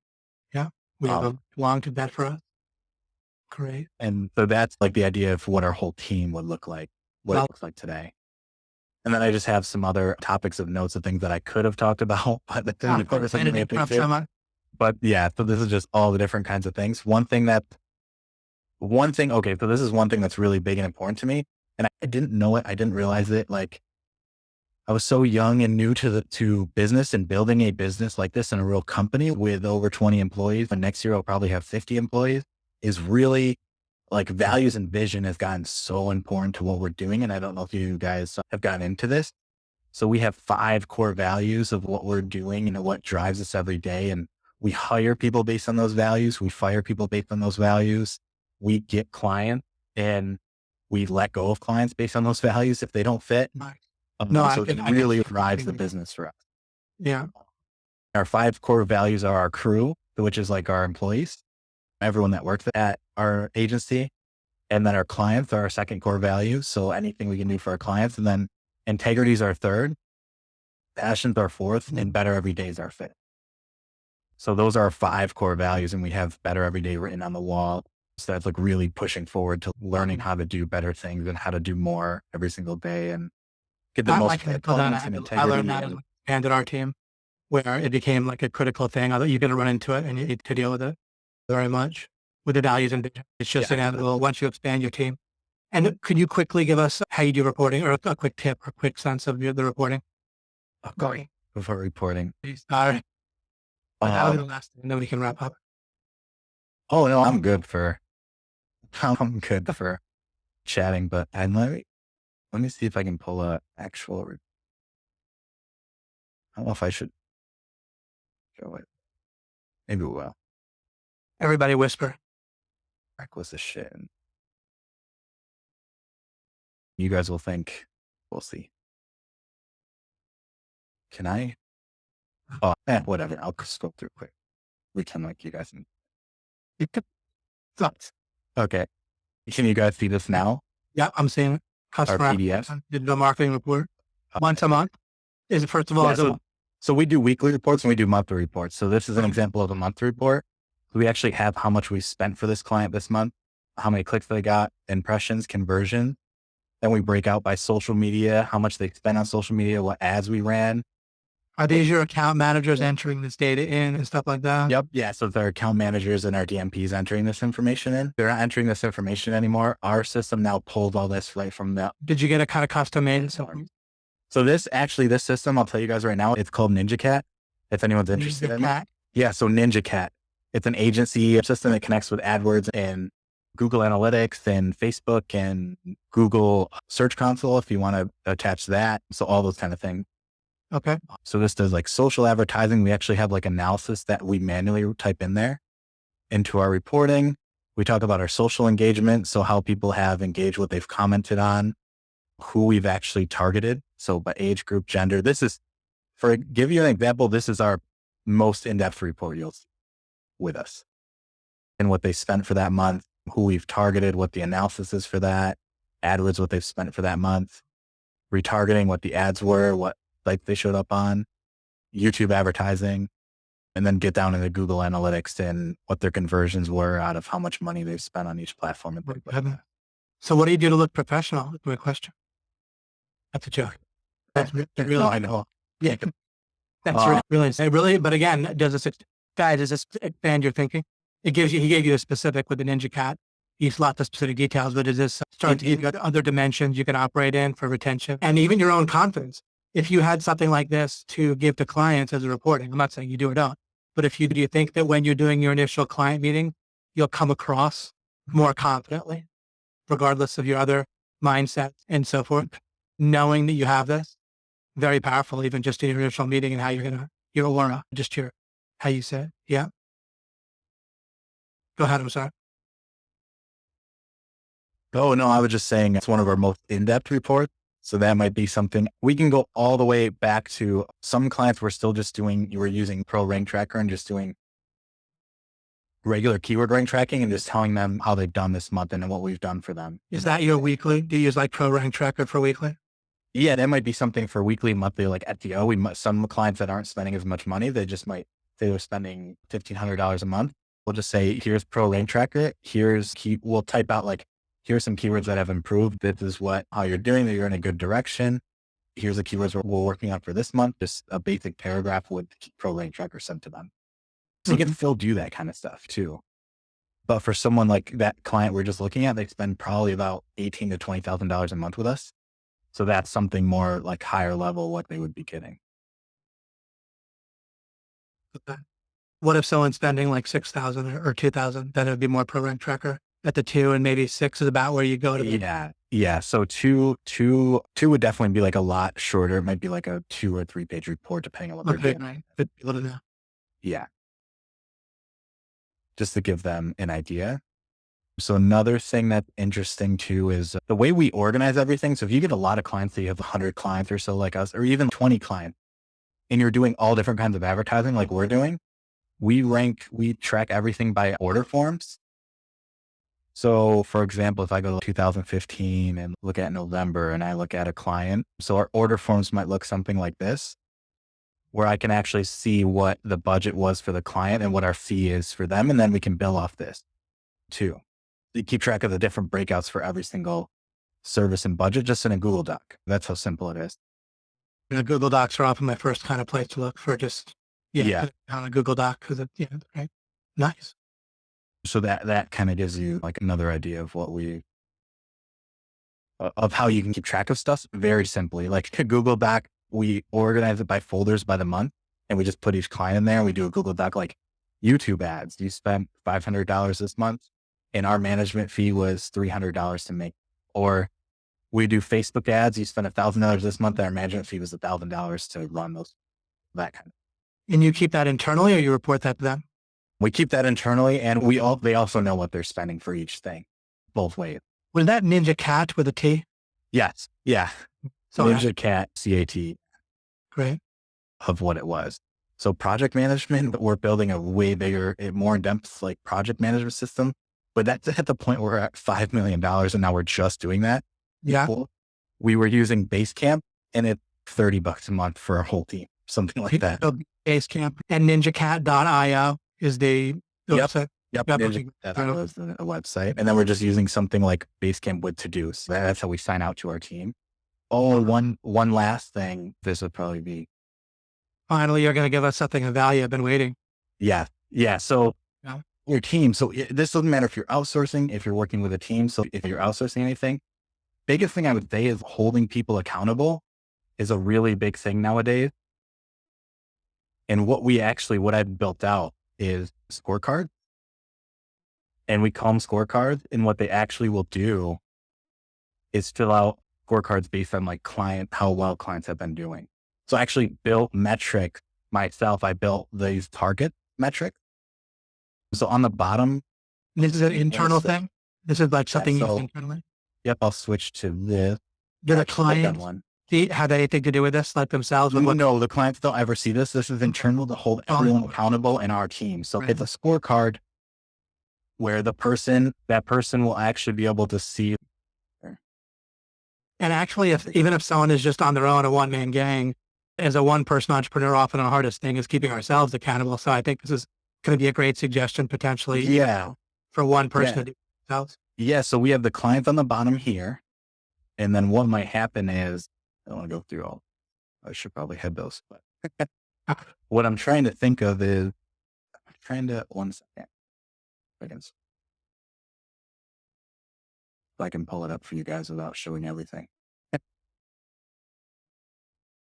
Yeah. We have belong to that for us. Great. And so that's like the idea of what our whole team would look like, what it looks like today. And then I just have some other topics of notes of things that I could have talked about, but but yeah, so this is just all the different kinds of things. Okay, so this is one thing that's really big and important to me. And I didn't know it. I didn't realize it. Like I was so young and new to business and building a business like this in a real company with over 20 employees. And next year I'll probably have 50 employees is really like values and vision has gotten so important to what we're doing. And I don't know if you guys have gotten into this. So we have 5 core values of what we're doing and what drives us every day. And we hire people based on those values. We fire people based on those values. We get clients and we let go of clients based on those values if they don't fit. So it really drives the business for us. Yeah. Our 5 core values are our crew, which is like our employees, everyone that works at our agency. And then our clients are our second core value. So anything we can do for our clients. And then integrity is our third, passion's our fourth, and better every day is our fifth. So those are our 5 core values. And we have better every day written on the wall. So that's like really pushing forward to learning how to do better things and how to do more every single day and get the most components and integrity. I learned that and expanded our team where it became like a critical thing. Although you're going to run into it and you need to deal with it very much with the values and vision. It's just inevitable once you expand your team. And could you quickly give us how you do reporting or a quick tip or a quick sense of the reporting? Going before reporting. All right. That'll be the last thing, and then we can wrap up. Oh no, I'm good for chatting, but let me see if I can pull a actual. I don't know if I should show it. Maybe we will. Everybody whisper. Reckless as shit. You guys will think, we'll see. Can I? Oh, whatever. I'll scroll through quick. Pretend like you guys. Okay. Can you guys see this now? Yeah, I'm seeing it. Customer PDF. Digital marketing report. Once a month. Is it first of all? So we do weekly reports and we do monthly reports. So this is an example of a monthly report. We actually have how much we spent for this client this month, how many clicks they got, impressions, conversion. Then we break out by social media, how much they spent on social media, what ads we ran. Are these your account managers entering this data in and stuff like that? Yep. Yeah. So it's our account managers and our DMPs entering this information in. They're not entering this information anymore. Our system now pulled all this right from the. Did you get a kind of custom made? So this system, I'll tell you guys right now, it's called NinjaCat. If anyone's interested in that. Yeah. So NinjaCat, it's an agency system that connects with AdWords and Google Analytics and Facebook and Google Search Console if you want to attach that. So all those kind of things. Okay. So this does like social advertising. We actually have like analysis that we manually type in there into our reporting. We talk about our social engagement. So how people have engaged, what they've commented on, who we've actually targeted. So by age group, gender, give you an example, this is our most in-depth report you'll see with us and what they spent for that month, who we've targeted, what the analysis is for that, AdWords, what they've spent for that month, retargeting, what the ads were, what like they showed up on, YouTube advertising, and then get down into Google Analytics and what their conversions were out of how much money they've spent on each platform. So what do you do to look professional? That's my question. That's a joke. That's really, no, I know. Yeah. That's really, but again, does this expand your thinking? He gave you a specific with the NinjaCat. He's lots of specific details, but does this start to give you other dimensions you can operate in for retention and even your own confidence? If you had something like this to give to clients as a reporting, I'm not saying you do or don't, but do you think that when you're doing your initial client meeting, you'll come across more confidently? regardless of your other mindset and so forth. Knowing that you have this, very powerful, even just in your initial meeting and how your aura, just how you say it. Yeah. Go ahead. I'm sorry. Oh, no, I was just saying it's one of our most in-depth reports. So that might be something we can go all the way back to. Some clients were still just you were using Pro Rank Tracker and just doing regular keyword rank tracking and just telling them how they've done this month and what we've done for them. Is that your weekly? Do you use like Pro Rank Tracker for weekly? Yeah, that might be something for weekly, monthly, like SEO. Some clients that aren't spending as much money, they just might say they're spending $1,500 a month. We'll just say, here's Pro Rank Tracker. We'll type out like, here's some keywords that have improved. This is how you're doing, that you're in a good direction. Here's the keywords we're working on for this month. Just a basic paragraph with Pro Rank Tracker sent to them. So you can still do that kind of stuff too. But for someone like that client we're just looking at, they spend probably about $18,000 to $20,000 a month with us. So that's something more like higher level, what they would be getting. Okay. What if someone's spending like 6,000 or 2,000? Then it would be more Pro Rank Tracker at the 2, and maybe 6 is about where you go to. Yeah. So two would definitely be like a lot shorter. It might be like a 2 or 3 page report, depending on what they're doing. Right. Good people to know. Yeah. Just to give them an idea. So another thing that's interesting too is the way we organize everything. So if you get a lot of clients, so you have 100 clients or so like us, or even 20 clients, and you're doing all different kinds of advertising like we're doing, we track everything by order forms. So for example, if I go to 2015 and look at November and I look at a client, so our order forms might look something like this, where I can actually see what the budget was for the client and what our fee is for them. And then we can bill off this too. You keep track of the different breakouts for every single service and budget just in a Google Doc. That's how simple it is. Google Docs are often my first kind of place to look for just, on a Google Doc because right. Nice. So that kind of gives you like another idea of of how you can keep track of stuff very simply. Like a Google Doc, we organize it by folders by the month and we just put each client in there. And we do a Google Doc like YouTube ads. You spent $500 this month and our management fee was $300 to make. Or we do Facebook ads. You spend $1,000 this month and our management fee was $1,000 to run those, that kind of. And you keep that internally or you report that to them? We keep that internally and they also know what they're spending for each thing, both ways. Was that Ninja Cat with a T? Yes. Yeah. So Ninja Cat, CAT. Great. Of what it was. So project management, we're building a way bigger, more in-depth like project management system. But that's at the point where we're at $5 million and now we're just doing that. Yeah. Before, we were using Basecamp and it's $30 a month for our whole team, something like that. So Basecamp and ninjacat.io is the website. Yep. That was the website. And then we're just using something like Basecamp with To-Dos. That's how we sign out to our team. Oh, one last thing. This would probably be. Finally, you're going to give us something of value. I've been waiting. Yeah. So your team. So this doesn't matter if you're outsourcing, if you're working with a team. So if you're outsourcing anything, biggest thing I would say is holding people accountable is a really big thing nowadays. And what I've built out is scorecards. And we call them scorecards. And what they actually will do is fill out scorecards based on like how well clients have been doing. So I actually built metrics myself. I built these target metrics. So on the bottom. This is an internal thing? This is like something you internally? Yep. I'll switch to this. Do the clients have anything to do with this, like themselves? No, the clients don't ever see this. This is internal to hold everyone accountable in our team. So it's a scorecard where that person will actually be able to see. And actually, even if someone is just on their own, a one-man gang, as a one-person entrepreneur, often our hardest thing is keeping ourselves accountable. So I think this is going to be a great suggestion potentially. Yeah. For one person to do themselves. Yeah. So we have the clients on the bottom here. And then what might happen is, I don't want to go through all, I should probably head those, but what I'm trying to think of is, one second. I can pull it up for you guys without showing everything.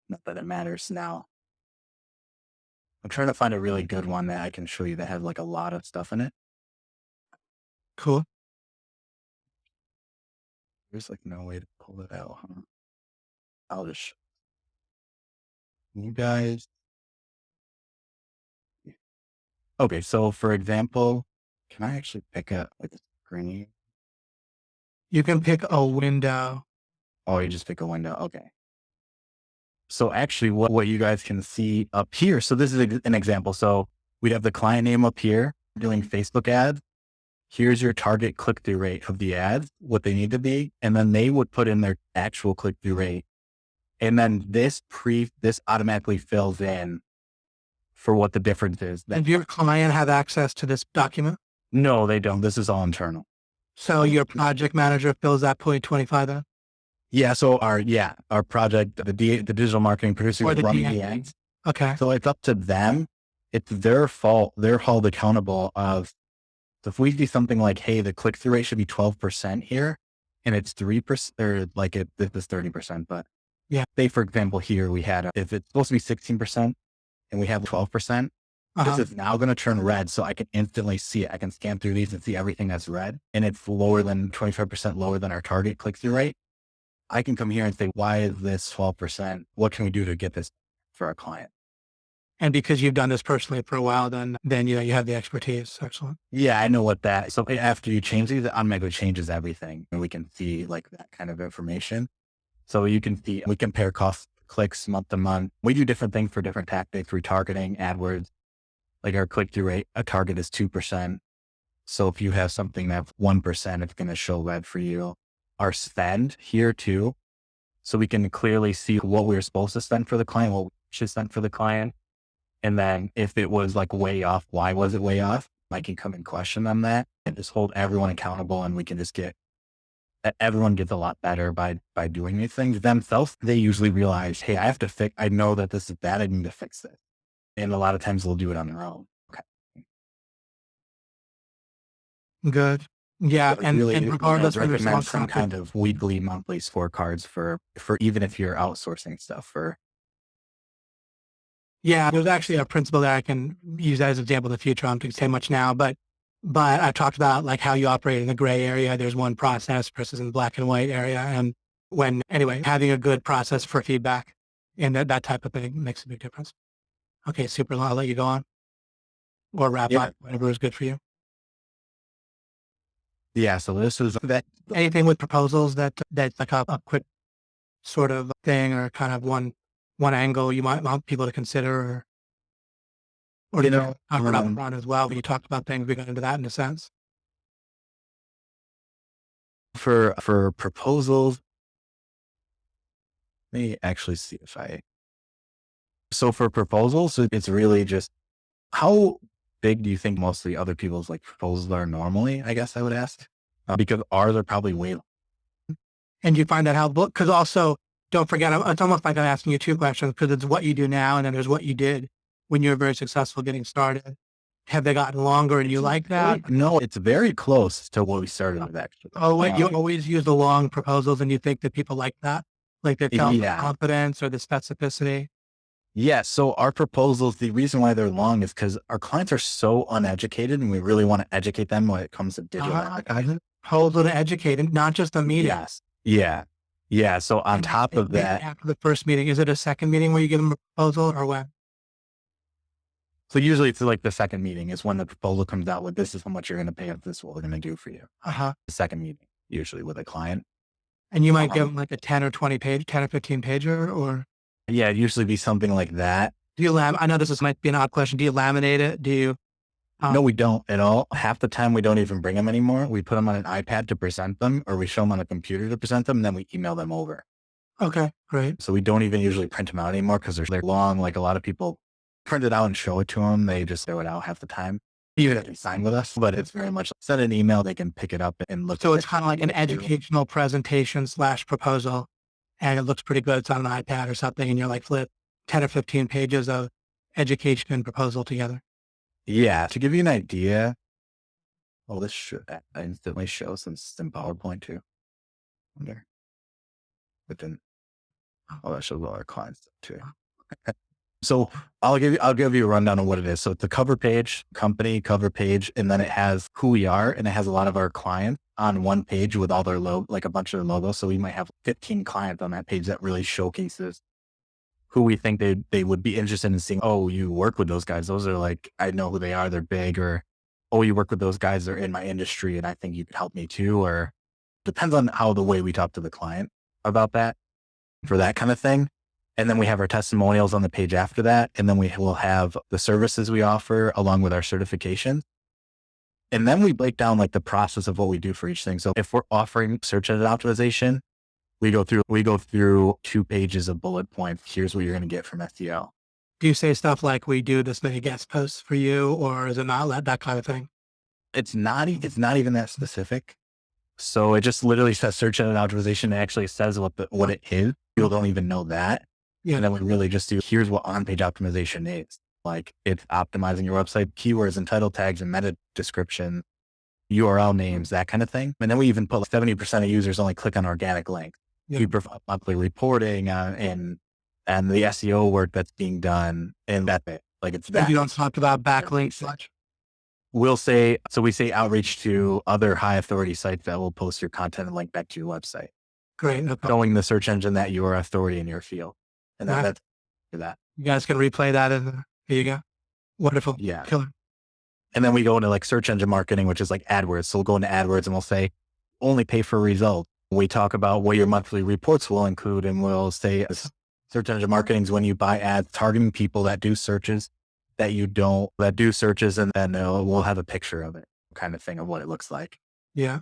Not that it matters now. I'm trying to find a really good one that I can show you that has like a lot of stuff in it. Cool. There's like no way to pull it out, huh? I'll just show you guys. Okay, so for example, can I actually pick up like a screen? You can pick a window. Oh, you just pick a window. Okay. So actually what you guys can see up here. So this is an example. So we'd have the client name up here doing Facebook ads. Here's your target click-through rate of the ads, what they need to be. And then they would put in their actual click-through rate. And then this automatically fills in for what the difference is. And your client have access to this document? No, they don't. This is all internal. So your project manager fills that 0.25 then? Yeah. So our project, the digital marketing producer Or the running DA. the ads. Okay. So it's up to them. It's their fault. They're held accountable of, so if we see something like, hey, the click-through rate should be 12% here and it's 3%, or like this is 30%, but yeah. Say for example, here we had, if it's supposed to be 16% and we have 12%, this is now going to turn red. So I can instantly see it. I can scan through these and see everything that's red, and it's lower than 25% lower than our target click-through rate. I can come here and say, why is this 12%? What can we do to get this for our client? And because you've done this personally for a while, then you have the expertise. Excellent. Yeah, I know what that. So after you change these, it automatically changes everything, and we can see like that kind of information. So you can see, we compare cost clicks month to month. We do different things for different tactics, retargeting, AdWords. Like our click-through rate, a target is 2%. So if you have something that's 1%, it's going to show red for you. Our spend here too. So we can clearly see what we were supposed to spend for the client, what we should spend for the client. And then if it was like way off, why was it way off? I can come and question them that and just hold everyone accountable. And we can just everyone gets a lot better by doing these things themselves. They usually realize, hey, I know that this is bad. I need to fix it. And a lot of times they'll do it on their own. Okay. Good. Yeah. So And really, regardless I of recommend some kind of weekly, monthly scorecards for even if you're outsourcing stuff for. Yeah, there's actually a principle that I can use as an example in the future. I don't think say much now, but I've talked about like how you operate in the gray area. There's one process versus in the black and white area. And anyway, having a good process for feedback and that type of thing makes a big difference. Okay, super. I'll let you go on or wrap up, whatever is good for you. Yeah. So this is that. Anything with proposals that's like a quick sort of thing or kind of one angle you might want people to consider or talk about up front as well. When you talked about things, we got into that in a sense. For proposals, let me actually see if so for proposals, it's really just how big do you think most of the other people's like proposals are normally, I guess I would ask, because ours are probably way. And you find that helpful? Because also don't forget, it's almost like I'm asking you two questions because it's what you do now. And then there's what you did when you were very successful getting started. Have they gotten longer and you like that? No, it's very close to what we started with actually. Oh, wait, you always use the long proposals and you think that people like that? Like they felt the confidence or the specificity? Yeah. So our proposals, the reason why they're long is because our clients are so uneducated and we really want to educate them when it comes to digital advertising. Proposal to educate and not just a meeting. Yes. Yeah. Yeah. So on top of that, after the first meeting, is it a second meeting where you give them a proposal or what? So usually it's like the second meeting is when the proposal comes out with, this is how much you're going to pay us. This is what we're going to do for you. The second meeting, usually with a client. And you might give them like a 10 or 15 pager or? Yeah, it'd usually be something like that. Do you I know might be an odd question. Do you laminate it? Do you? No, we don't at all. Half the time we don't even bring them anymore. We put them on an iPad to present them, or we show them on a computer to present them, and then we email them over. Okay, great. So we don't even usually print them out anymore because they're long. Like a lot of people print it out and show it to them. They just throw it out half the time. Even if they sign with us, but it's very much send an email. They can pick it up and look. So it's kind of like an educational presentation / proposal. And it looks pretty good. It's on an iPad or something. And you're like, flip 10 or 15 pages of education and proposal together. Yeah. To give you an idea. Well, this should instantly show some PowerPoint too. Wonder. But then, that shows all our clients too. So I'll give you a rundown of what it is. So it's the cover page, company cover page, and then it has who we are, and it has a lot of our clients on one page with all their like a bunch of their logos. So we might have 15 clients on that page that really showcases who we think they would be interested in seeing. Oh, you work with those guys. Those are like, I know who they are. They're big. Or, oh, you work with those guys. They're in my industry and I think you could help me too. Or depends on how the way we talk to the client about that for that kind of thing. And then we have our testimonials on the page after that. And then we will have the services we offer along with our certification. And then we break down like the process of what we do for each thing. So if we're offering search engine optimization, we go through 2 pages of bullet points. Here's what you're going to get from SEO. Do you say stuff like we do this many guest posts for you, or is it not that kind of thing? It's not even that specific. So it just literally says search engine optimization. It actually says what it is. People don't even know that. Yeah. And then we really just do, here's what on-page optimization is. Like it's optimizing your website keywords and title tags and meta description, URL names, that kind of thing. And then we even put 70% of users only click on organic links. Yeah. We provide monthly reporting and the SEO work that's being done. And that's it. Like it's that. You don't talk about backlinks much. We say outreach to other high authority sites that will post your content and link back to your website. Great. Okay. Showing the search engine that you are authority in your field. And then that's for that. You guys can replay that. Here you go. Wonderful. Yeah. Killer. And then we go into like search engine marketing, which is like AdWords. So we'll go into AdWords and we'll say, only pay for results. We talk about what your monthly reports will include. And we'll say search engine marketing is when you buy ads targeting people that do searches that do searches. And then we'll have a picture of it kind of thing of what it looks like. Yeah.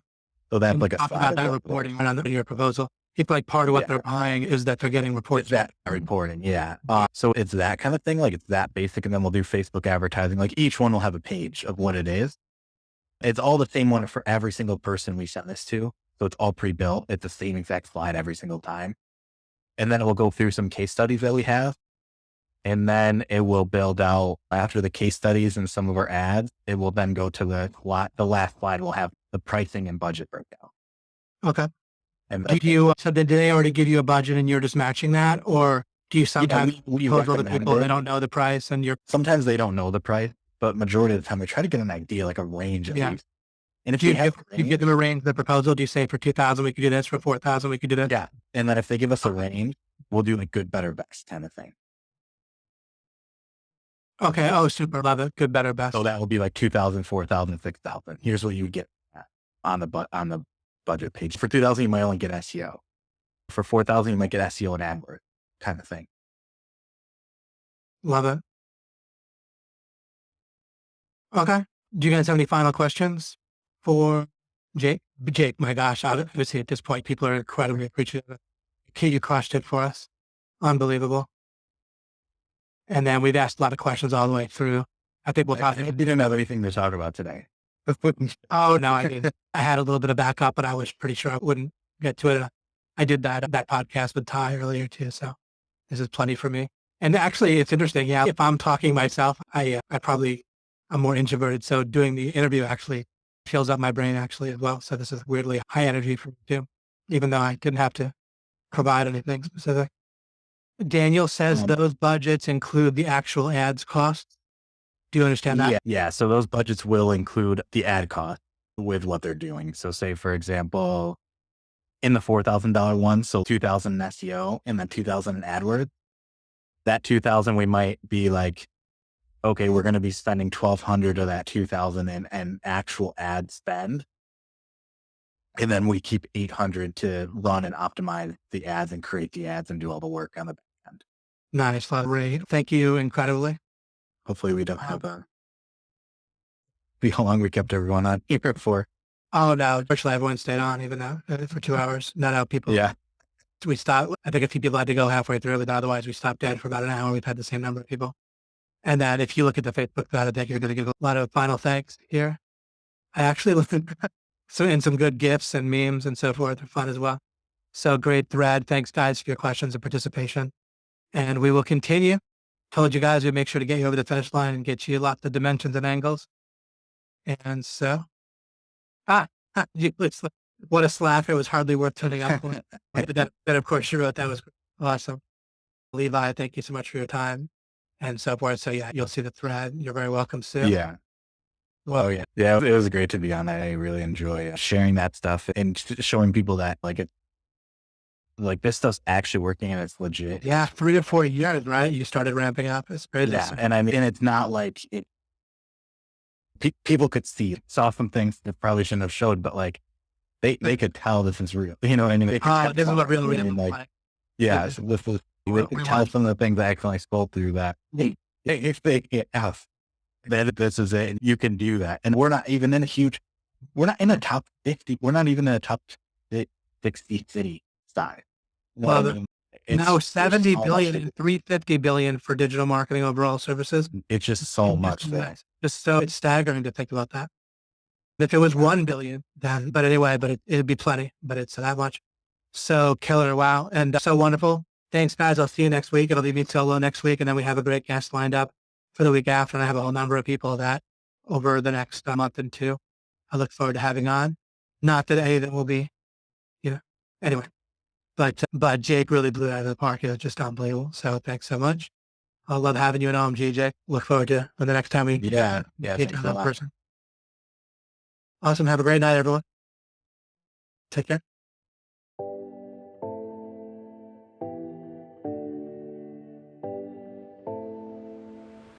So that's like talk about that reporting right on your proposal. If like part of what they're buying is that they're getting reports. It's that reporting. Yeah. So it's that kind of thing. Like it's that basic. And then we'll do Facebook advertising. Like each one will have a page of what it is. It's all the same one for every single person we send this to. So it's all pre-built. It's the same exact slide every single time. And then it will go through some case studies that we have. And then it will build out after the case studies and some of our ads. It will then go to the last slide will have the pricing and budget breakdown. Okay. And so did they already give you a budget and you're just matching that? Or do you sometimes propose other people that don't know the price and sometimes they don't know the price, but majority of the time we try to get an idea, like a range at least. And if you give them a range, the proposal, do you say for 2,000, we could do this, for 4,000, we could do this? Yeah. And then if they give us a range, we'll do like good, better, best kind of thing. Okay. Oh, super. Love it. Good, better, best. So that will be like 2,000, 4,000, 6,000. Here's what you would get on the budget page. For 2,000, you might only get SEO. For 4,000, you might get SEO and AdWords kind of thing. Love it. Okay. Do you guys have any final questions for Jake? Jake, my gosh, obviously at this point, people are incredibly appreciative. Okay, you crushed it for us. Unbelievable. And then we've asked a lot of questions all the way through. I think we'll talk. I didn't have anything to talk about today. Oh, no, I had a little bit of backup, but I was pretty sure I wouldn't get to it. I did that podcast with Ty earlier too. So this is plenty for me. And actually it's interesting. Yeah. If I'm talking myself, I'm more introverted. So doing the interview actually fills up my brain actually as well. So this is weirdly high energy for me too, even though I didn't have to provide anything specific. Daniel says those budgets include the actual ads costs. Do you understand that? Yeah. So those budgets will include the ad cost with what they're doing. So say, for example, in the $4,000 one, so 2,000 in SEO and then 2,000 in AdWords, that 2,000, we might be like, okay, we're going to be spending 1,200 of that 2,000 in actual ad spend. And then we keep 800 to run and optimize the ads and create the ads and do all the work on the back end. Nice. Ray. Thank you incredibly. Hopefully we don't have how long we kept everyone on here for. Oh no, virtually everyone stayed on even though for 2 hours. Not how people. Yeah. We stopped. I think a few people had to go halfway through, but otherwise we stopped dead for about an hour. We've had the same number of people. And then if you look at the Facebook thread, I think you're going to give a lot of final thanks here. I actually looked at some good GIFs and memes and so forth. They're fun as well. So great thread. Thanks guys for your questions and participation. And we will continue. Told you guys we'd make sure to get you over the finish line and get you lots of dimensions and angles. And so, what a slack. It was hardly worth turning up for. That of course you wrote. That was awesome. Levi, thank you so much for your time. and so forth. So yeah, you'll see the thread. You're very welcome, Sue. Yeah. Well, Oh yeah. Yeah. It was great to be on. I really enjoy sharing that stuff and showing people that like this stuff's actually working and it's legit. yeah, 3 to 4 years, right? You started ramping up. It's crazy. Yeah. And I mean, and it's not like people could see, saw some things that probably shouldn't have showed, but like they could tell this is real. You know what I mean? They could This is what real I reading mean, looks like, like. yeah. So this was, they could tell some of the things I accidentally scrolled through that if they have that this is it and you can do that. And we're not even in we're not in a top 50. We're not even in a top 60 city size. Well, I mean, no, 70 so billion much. and 350 billion for digital marketing overall services. It's just so much there. Just so it's staggering to think about that. If it was 1 billion, then, but anyway, but it'd be plenty, but it's that much. So killer. Wow. And so wonderful. Thanks guys. I'll see you next week. It'll leave me solo next week. And then we have a great guest lined up for the week after. And I have a whole number of people that over the next month and two, I look forward to having on. Not that any of them will be, anyway, but Jake really blew it out of the park. It was just unbelievable. So thanks so much. I love having you in OMG, Jake. Look forward to the next time we Yeah. meet in person. Awesome. Have a great night, everyone. Take care.